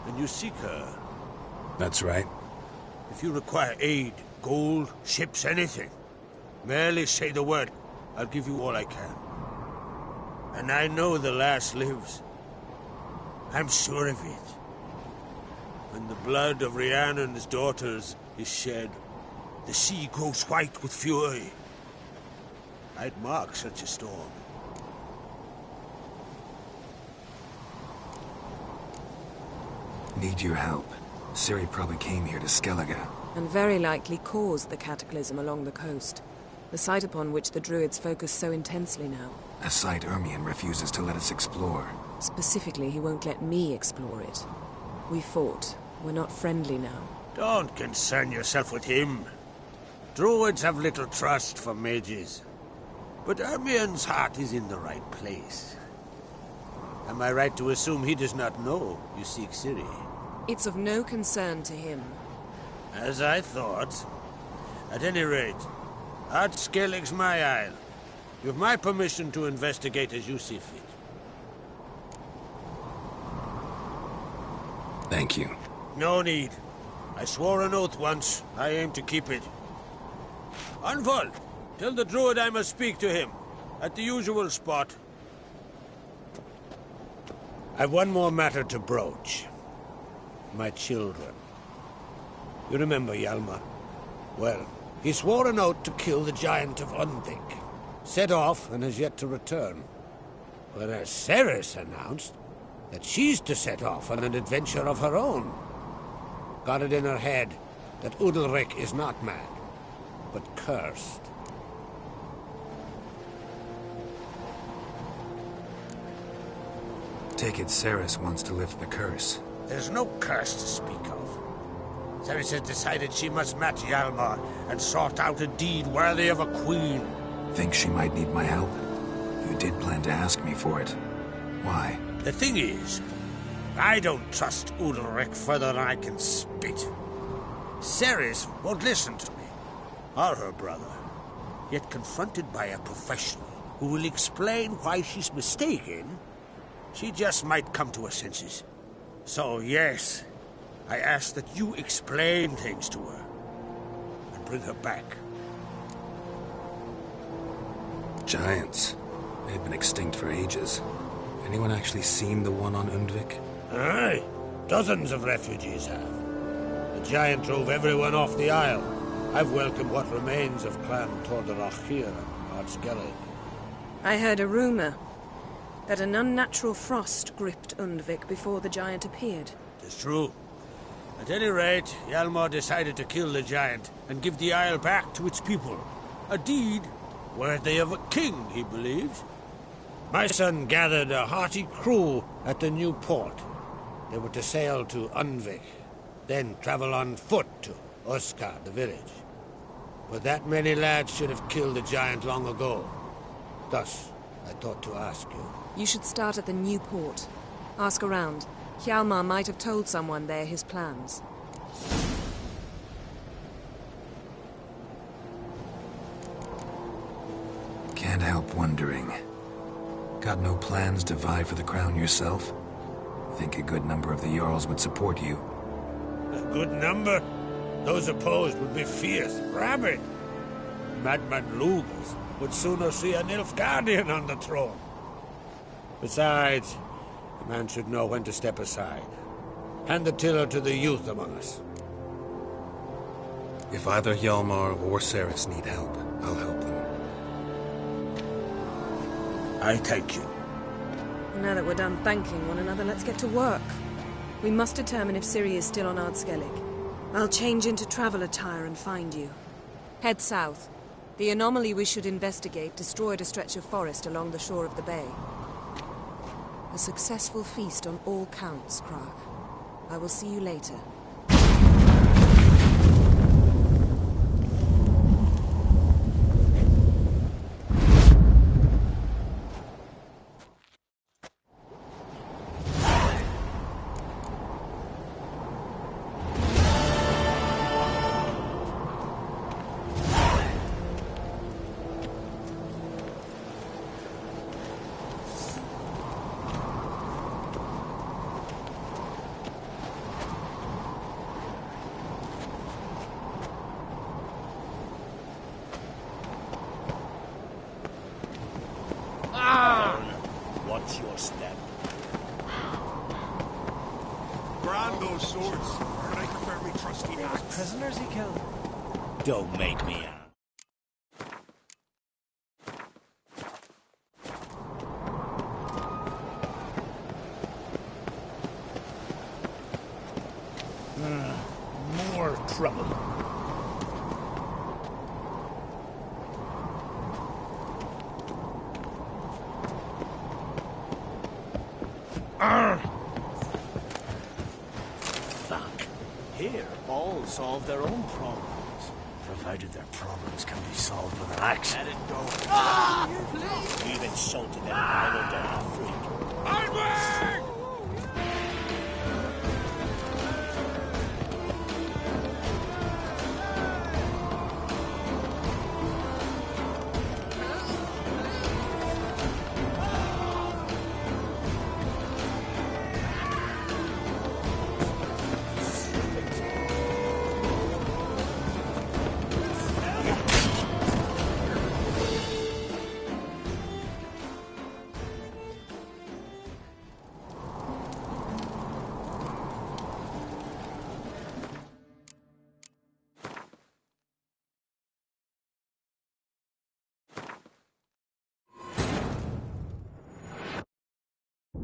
and you seek her. That's right. If you require aid, gold, ships, anything, merely say the word. I'll give you all I can. And I know the lass lives. I'm sure of it. When the blood of Rhiannon's daughters is shed, the sea grows white with fury. I'd mark such a storm. Need your help. Ciri probably came here to Skellige. And very likely caused the cataclysm along the coast. The site upon which the Druids focus so intensely now. A site Ermion refuses to let us explore. Specifically, he won't let me explore it. We fought. We're not friendly now. Don't concern yourself with him. Druids have little trust for mages. But Ermion's heart is in the right place. Am I right to assume he does not know you seek Ciri? It's of no concern to him. As I thought. At any rate, Ard Skellige's my isle. You have my permission to investigate as you see fit. Thank you. No need. I swore an oath once. I aim to keep it. Unfold. Tell the druid I must speak to him. At the usual spot. I've one more matter to broach. My children. You remember Hjalmar? Well, he swore an oath to kill the giant of Undvik. Set off and has yet to return. Whereas Ceres announced that she's to set off on an adventure of her own. Got it in her head. that Udalric is not mad, but cursed. Take it Cerys wants to lift the curse. There's no curse to speak of. Cerys has decided she must match Hjalmar and sort out a deed worthy of a queen. Think she might need my help? You did plan to ask me for it. Why? The thing is, I don't trust Udalric further than I can spit. Cerys won't listen to me, or her brother. Yet confronted by a professional who will explain why she's mistaken, she just might come to her senses. So yes, I ask that you explain things to her and bring her back. Giants. They've been extinct for ages. Anyone actually seen the one on Undvik? Aye, dozens of refugees have. The giant drove everyone off the Isle. I've welcomed what remains of Clan Tordarach here on Skellige. I heard a rumor that an unnatural frost gripped Undvik before the giant appeared. It's true. At any rate, Hjalmar decided to kill the giant and give the Isle back to its people. A deed worthy of a king, he believes. My son gathered a hearty crew at the new port. They were to sail to Undvik, then travel on foot to Oskar, the village. But that many lads should have killed the giant long ago. Thus, I thought to ask you. You should start at the new port. Ask around. Hjalmar might have told someone there his plans. Can't help wondering. Got no plans to vie for the crown yourself? Think a good number of the Jarls would support you. A good number? Those opposed would be fierce, rabid. Madman Lugas would sooner see a Nilfgaardian on the throne. Besides, a man should know when to step aside. Hand the tiller to the youth among us. If either Hjalmar or Cerys need help, I'll help them. I thank you. Now that we're done thanking one another, let's get to work. We must determine if Ciri is still on Skellige. I'll change into travel attire and find you. Head south. The anomaly we should investigate destroyed a stretch of forest along the shore of the bay. A successful feast on all counts, Krach. I will see you later. Watch your step. Brand those swords. Or like a very trusty axe. Prisoners he killed. Don't make me out. More trouble. Fuck. Here, all solve their own problems, provided their problems can be solved with an axe. Let it go. You've insulted an idle freak. Onward!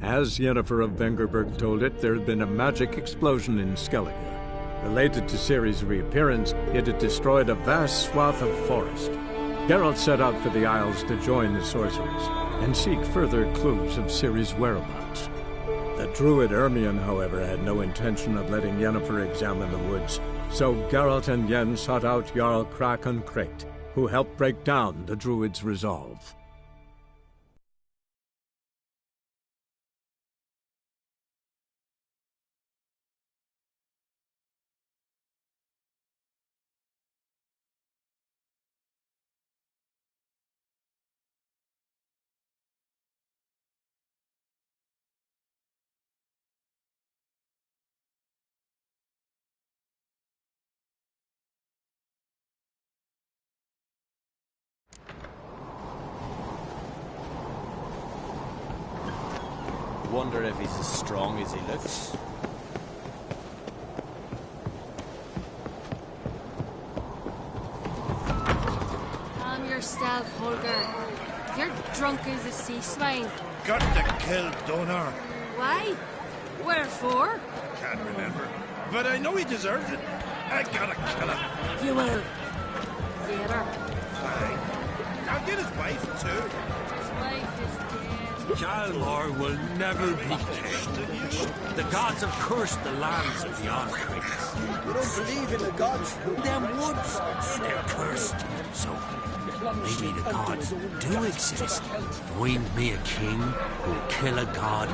As Yennefer of Vengerberg told it, there had been a magic explosion in Skellige. Related to Ciri's reappearance, it had destroyed a vast swath of forest. Geralt set out for the Isles to join the sorcerers and seek further clues of Ciri's whereabouts. The druid Ermion, however, had no intention of letting Yennefer examine the woods, so Geralt and Yen sought out Jarl Krakon Kricht, who helped break down the druid's resolve. Wonder if he's as strong as he looks. Calm yourself, Holger. You're drunk as a sea swine. Got to kill Donar. Why? Wherefore? Can't remember. But I know he deserves it. I gotta kill him. You will. Later. Fine. I'll get his wife, too. His wife is dead. Hjalmar will never be king. The gods have cursed the lands of the Arcades. You don't believe in the gods? Them woods, they're cursed. So, maybe the gods do exist. Find me a king who'll kill a god,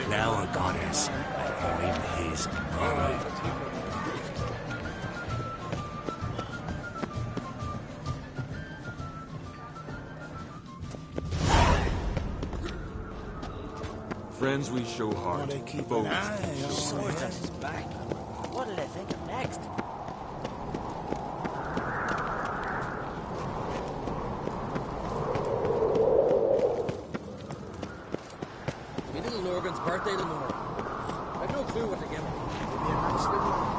plow a goddess, and I'm his bride. Friends we show heart, foes The sword's at his back. What'll they think of next? My little Lorgan's birthday tomorrow. I've no clue what to give him. Maybe a nice little...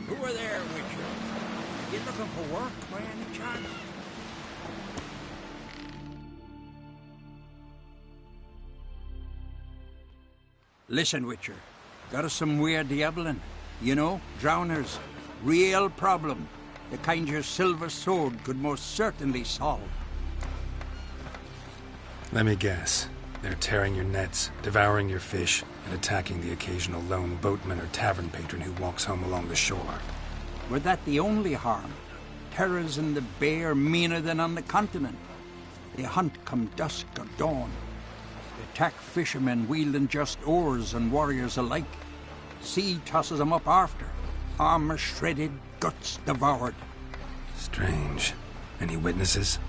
Who are there, Witcher? You looking for work by any chance? Listen, Witcher. Got us some weird diabling. You know, drowners. Real problem. The kind your silver sword could most certainly solve. Let me guess. They're tearing your nets, devouring your fish, and attacking the occasional lone boatman or tavern patron who walks home along the shore. Were that the only harm? Terrors in the bay are meaner than on the continent. They hunt come dusk or dawn. They attack fishermen wielding just oars and warriors alike. Sea tosses them up after. Armor shredded, guts devoured. Strange. Any witnesses?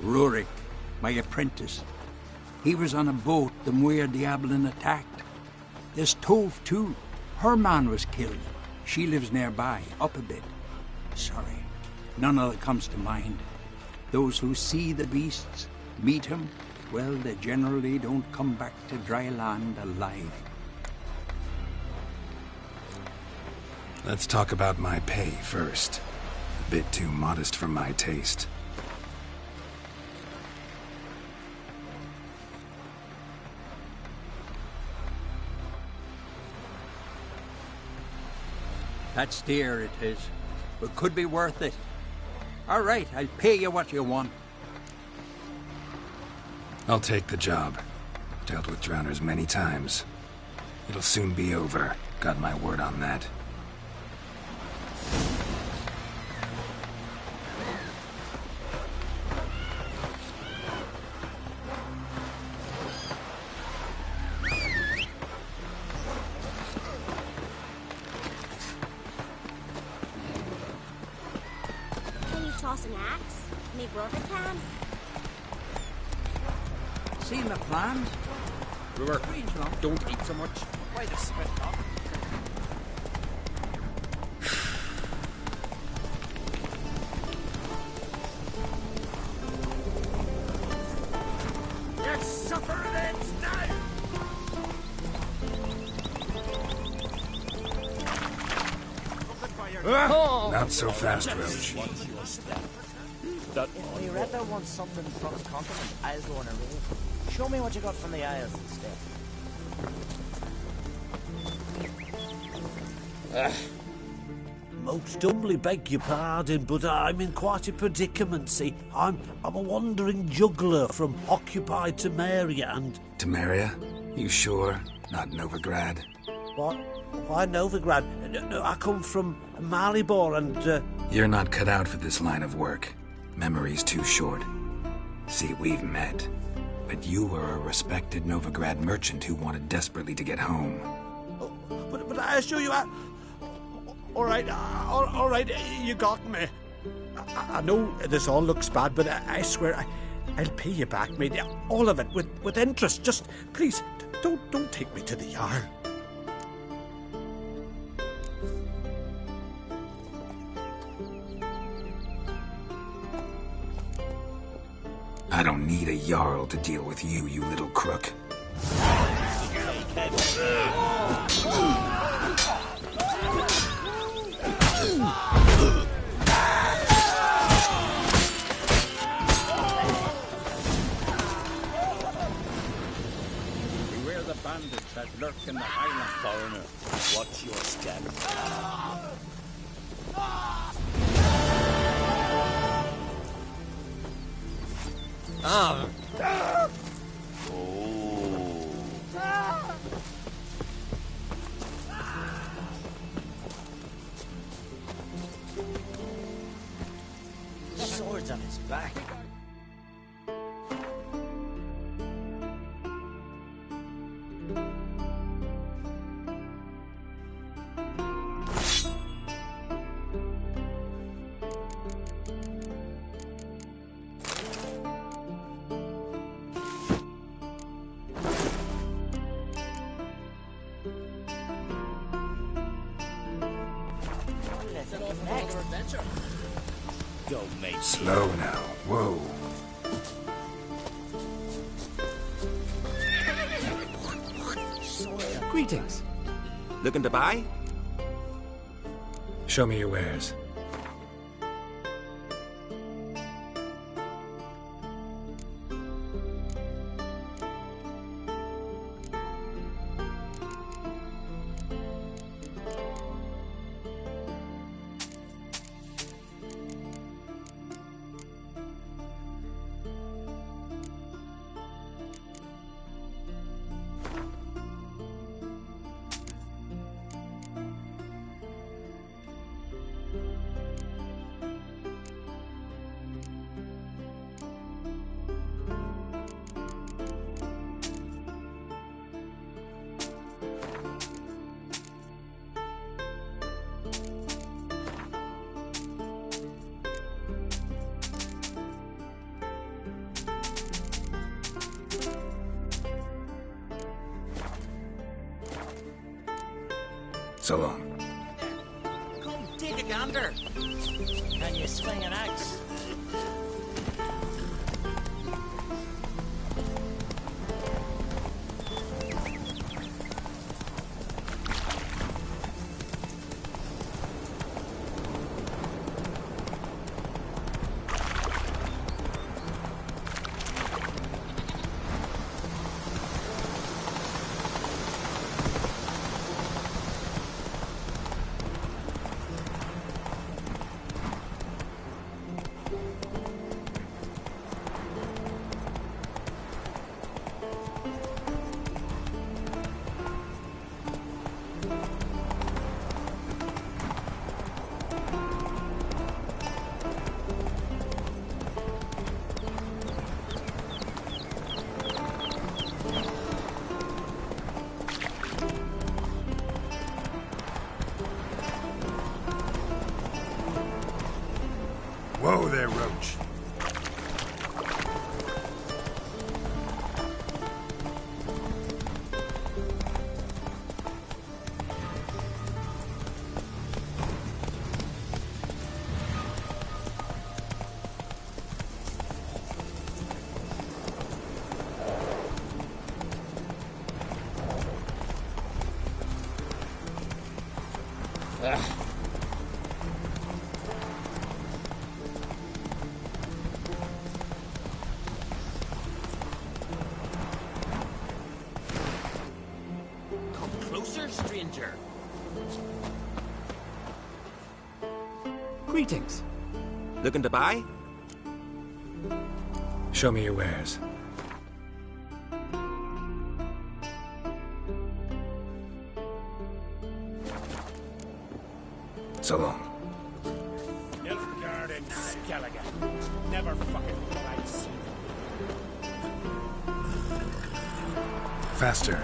Rurik, my apprentice. He was on a boat the Muir Diablin attacked. There's Tove, too. Her man was killed. She lives nearby, up a bit. Sorry, none of it comes to mind. Those who see the beasts, meet him, well, they generally don't come back to dry land alive. Let's talk about my pay first. A bit too modest for my taste. That's dear, it is, but could be worth it. All right, I'll pay you what you want. I'll take the job. Dealt with drowners many times. It'll soon be over. Got my word on that. An axe? Me brother can. Seen the plans? Brewer, don't eat so much. Why the spit up? Not so fast, Roach. If we rather want something from the continent, I'll go on a raid. Show me what you got from the Isles instead. Most humbly beg your pardon, but I'm in quite a predicament, see. I'm a wandering juggler from occupied Temeria and... Temeria? You sure? Not Novigrad? What? Why Novigrad? No, I come from Maribor and... You're not cut out for this line of work. Memory's too short. See, we've met. But you were a respected Novigrad merchant who wanted desperately to get home. But I assure you, all right, you got me. I know this all looks bad, but I swear I'll pay you back, mate. All of it, with interest. Just, please, don't take me to the Jarl. I don't need a Jarl to deal with you, you little crook. Beware the bandits that lurk in the Highland, foreigner. Watch your step. Ah! Swords on his back. Go, mate. Slow now. Whoa. Greetings. Looking to buy? Show me your wares. So long. Come, take a gander. Can you swing an axe? Whoa there, Roach. Greetings. Looking to buy? Show me your wares. So long. Nilfgaard and Skellige. Never fucking twice. Faster.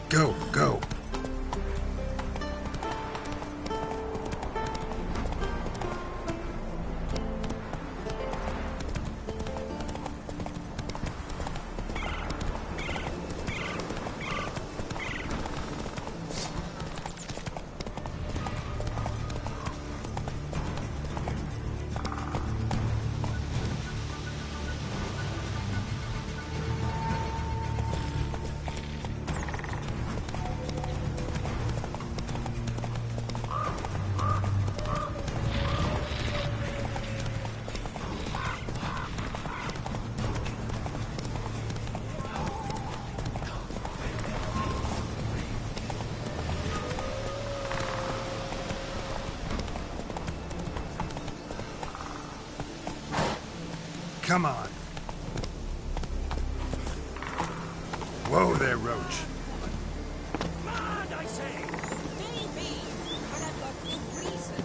Go, go. Come on. Whoa there, Roach. Mad, I say! Maybe, but I've got good reason.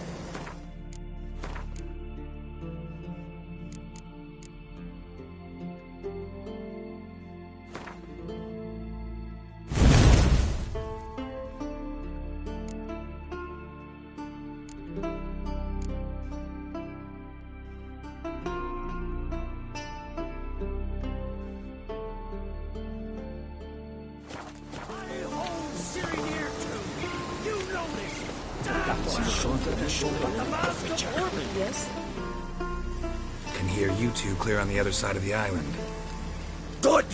Yes? Can hear you two clear on the other side of the island. Good!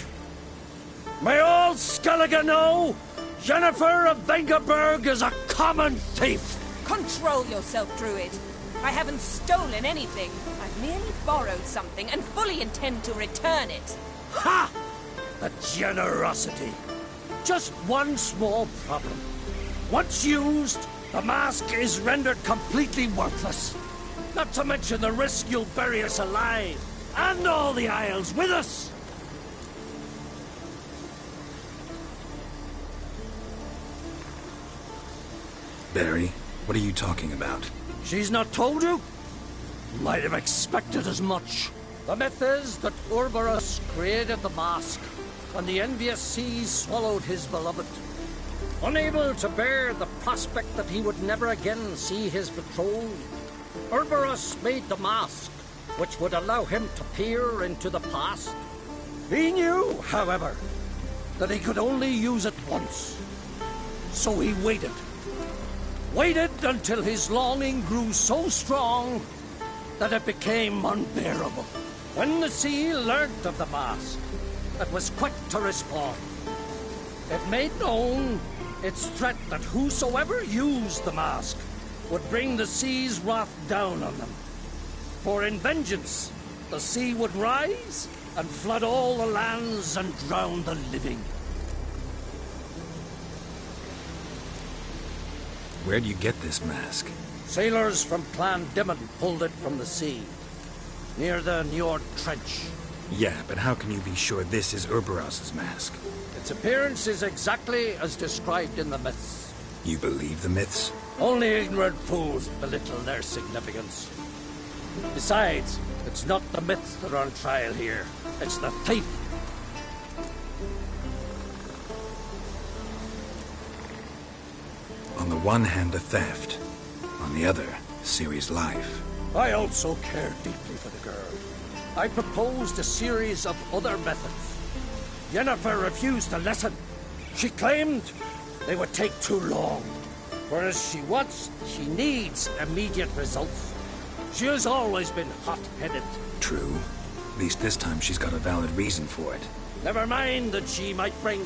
May all Skellige know, Jennifer of Vengerberg is a common thief! Control yourself, Druid. I haven't stolen anything. I've merely borrowed something and fully intend to return it. Ha! A generosity. Just one small problem. Once used, the mask is rendered completely worthless. Not to mention the risk you'll bury us alive, and all the Isles with us. Barry, what are you talking about? She's not told you? Might have expected as much. The myth is that Urberus created the mask, and the envious seas swallowed his beloved. Unable to bear the prospect that he would never again see his betrothed, Urberus made the mask, which would allow him to peer into the past. He knew, however, that he could only use it once. So he waited. Waited until his longing grew so strong that it became unbearable. When the sea learnt of the mask, it was quick to respond. It made known its threat that whosoever used the mask would bring the sea's wrath down on them. For in vengeance, the sea would rise and flood all the lands and drown the living. Where'd you get this mask? Sailors from Clan Dimon pulled it from the sea, near the Njord Trench. Yeah, but how can you be sure this is Urberos's mask? Its appearance is exactly as described in the myths. You believe the myths? Only ignorant fools belittle their significance. Besides, it's not the myths that are on trial here. It's the thief. On the one hand, the theft. On the other, Ciri's life. I also care deeply for the girl. I proposed a series of other methods. Yennefer refused to listen. She claimed they would take too long. Whereas she needs immediate results. She has always been hot-headed. True. At least this time she's got a valid reason for it. Never mind that she might bring...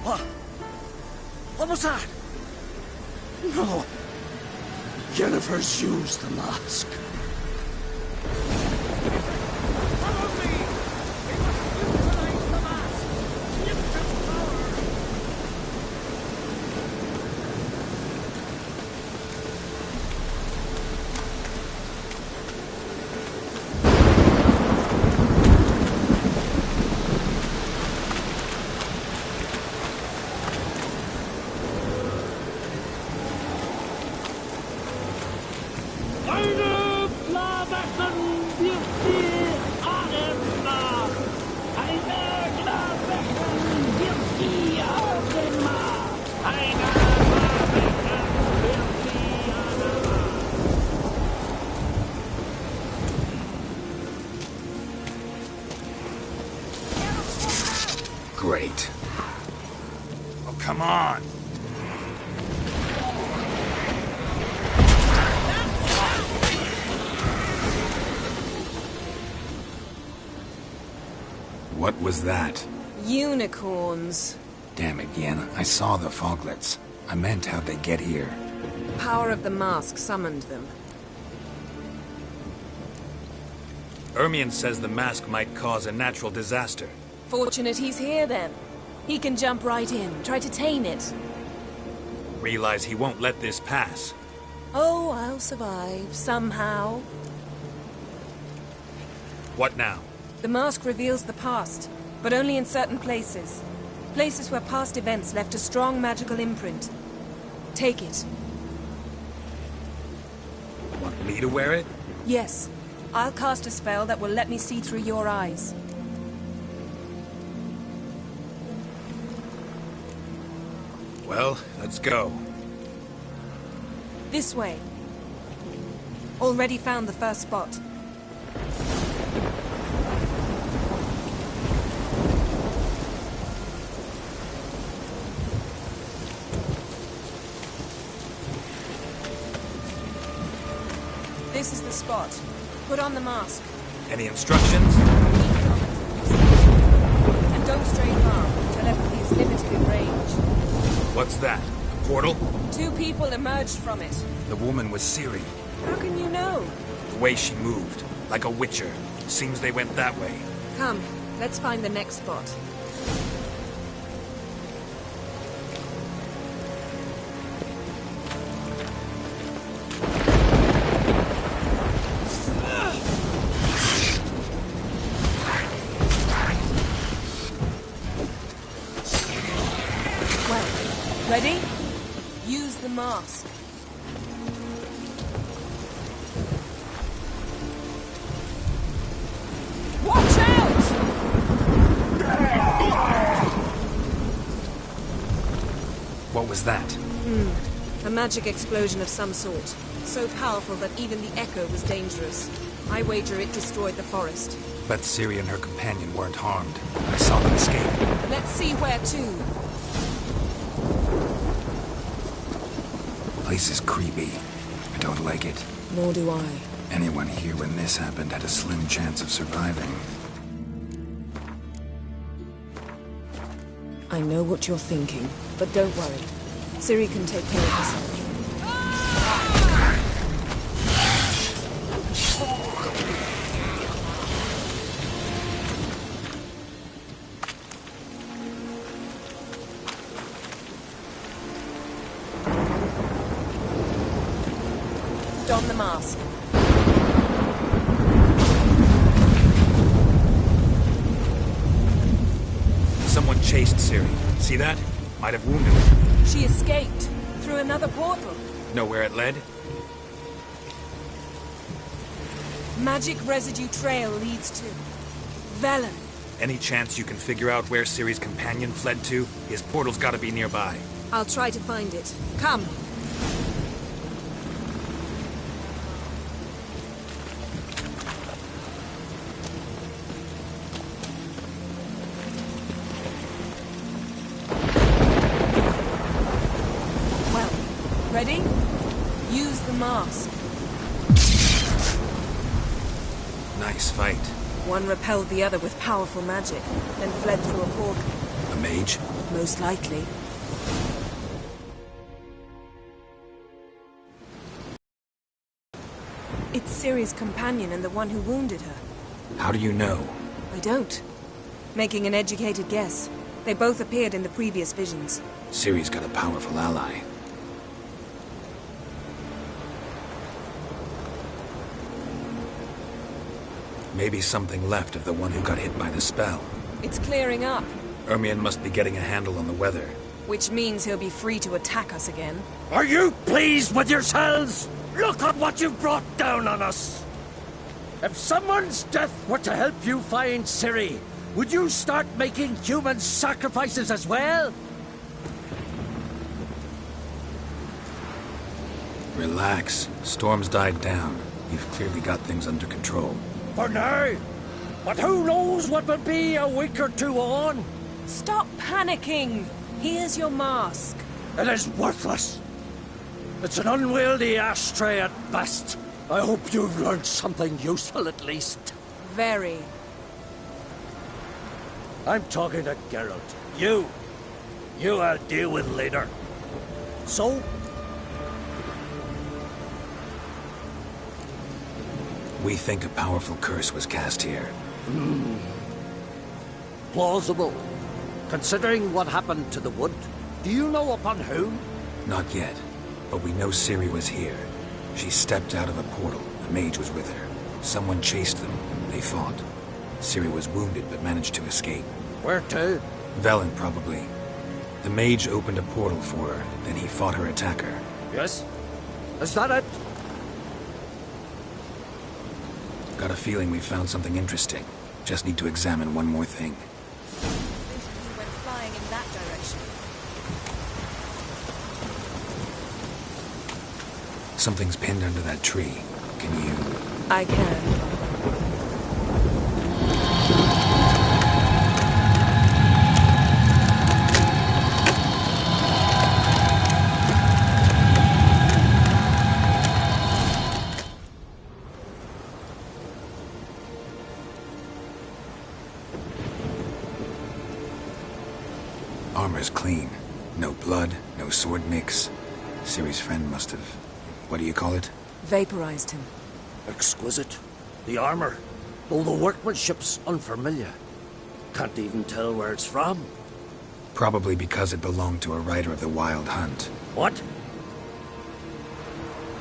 What? What was that? No. Yennefer's used the mask. Great. Oh, come on. What was that? Unicorns. Damn it, Yen. I saw the foglets. I meant how'd they get here. The power of the mask summoned them. Ermion says the mask might cause a natural disaster. Fortunate he's here, then. He can jump right in, try to tame it. Realize he won't let this pass. Oh, I'll survive, somehow. What now? The mask reveals the past, but only in certain places. Places where past events left a strong magical imprint. Take it. Want me to wear it? Yes. I'll cast a spell that will let me see through your eyes. Well, let's go. This way. Already found the first spot. This is the spot. Put on the mask. Any instructions? And don't stray far. Telepathy is limited in range. What's that? A portal? 2 people emerged from it. The woman was Ciri. How can you know? The way she moved. Like a witcher. Seems they went that way. Come, let's find the next spot. Ready? Use the mask. Watch out! What was that? A magic explosion of some sort. So powerful that even the echo was dangerous. I wager it destroyed the forest. But Ciri and her companion weren't harmed. I saw them escape. Let's see where to. Place is creepy. I don't like it. Nor do I. Anyone here when this happened had a slim chance of surviving. I know what you're thinking, but don't worry. Ciri can take care of herself. Don the mask. Someone chased Ciri. See that? Might have wounded her. She escaped through another portal. Know where it led? Magic residue trail leads to Velen. Any chance you can figure out where Ciri's companion fled to? His portal's gotta be nearby. I'll try to find it. Come. Well, ready? Use the mask. Nice fight. One repelled the other with powerful magic, then fled through a portal. A mage? Most likely. It's Ciri's companion and the one who wounded her. How do you know? I don't. Making an educated guess. They both appeared in the previous visions. Ciri's got a powerful ally. Maybe something left of the one who got hit by the spell. It's clearing up. Ermion must be getting a handle on the weather. Which means he'll be free to attack us again. Are you pleased with yourselves? Look at what you've brought down on us! If someone's death were to help you find Ciri, would you start making human sacrifices as well? Relax. Storm's died down. You've clearly got things under control. For now. But who knows what will be a week or two on? Stop panicking! Here's your mask. It is worthless. It's an unwieldy ashtray at best. I hope you've learned something useful at least. Very. I'm talking to Geralt. You I'll deal with later. So? We think a powerful curse was cast here. Plausible. Considering what happened to the wood, do you know upon whom? Not yet, but we know Ciri was here. She stepped out of a portal. A mage was with her. Someone chased them. They fought. Ciri was wounded but managed to escape. Where to? Velen, probably. The mage opened a portal for her, then he fought her attacker. Yes? Is that it? Got a feeling we found something interesting. Just need to examine one more thing. We went flying in that direction. Something's pinned under that tree. Can you... I can. Armor's clean. No blood, no sword nicks. Ciri's friend must have... what do you call it? Vaporized him. Exquisite. The armor, though the workmanship's unfamiliar. Can't even tell where it's from. Probably because it belonged to a rider of the Wild Hunt. What?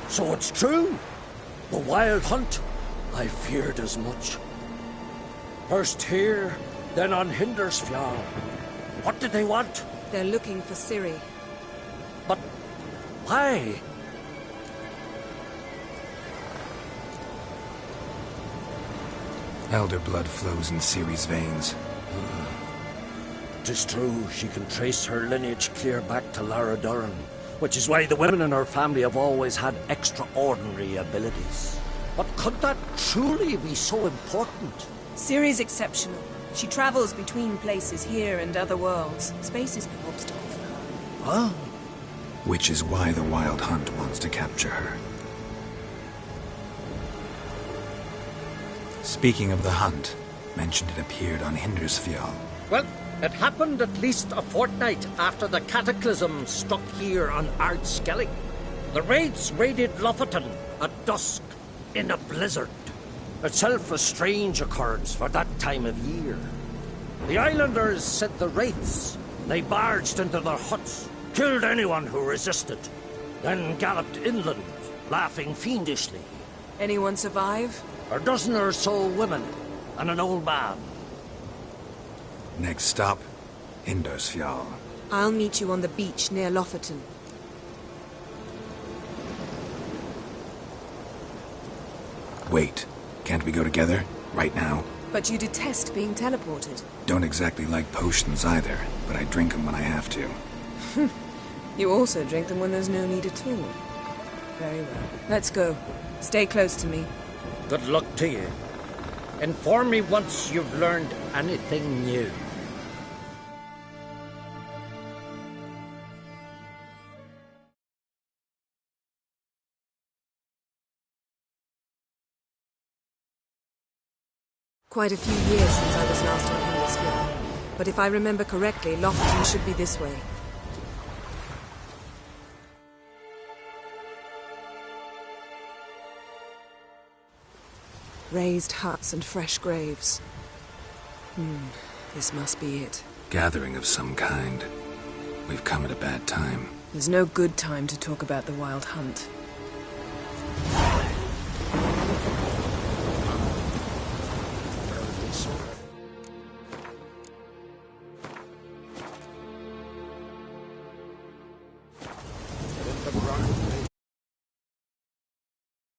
So it's true? The Wild Hunt? I feared as much. First here, then on Hindersfjall. What did they want? They're looking for Ciri. But why? Elder blood flows in Ciri's veins. 'Tis true, she can trace her lineage clear back to Lara Duran, which is why the women in her family have always had extraordinary abilities. But could that truly be so important? Ciri's exceptional. She travels between places here and other worlds. Space is no obstacle for her. Huh? Which is why the Wild Hunt wants to capture her. Speaking of the hunt, mentioned it appeared on Hindersfjall. Well, it happened at least a fortnight after the cataclysm struck here on Skellige. The raids raided Lofoten at dusk in a blizzard. Itself a strange occurrence for that time of year. The islanders sent the wraiths. They barged into their huts, killed anyone who resisted, then galloped inland laughing fiendishly. Anyone survive? A dozen or so women, and an old man. Next stop, Indersfjall. I'll meet you on the beach near Lofoten. Wait, can't we go together? Right now? But you detest being teleported. Don't exactly like potions either, but I drink them when I have to. You also drink them when there's no need at all. Very well. Let's go. Stay close to me. Good luck to you. Inform me once you've learned anything new. Quite a few years since I was last on Himmelsphere. But if I remember correctly, Lofoten should be this way. Raised huts and fresh graves. This must be it. Gathering of some kind. We've come at a bad time. There's no good time to talk about the Wild Hunt.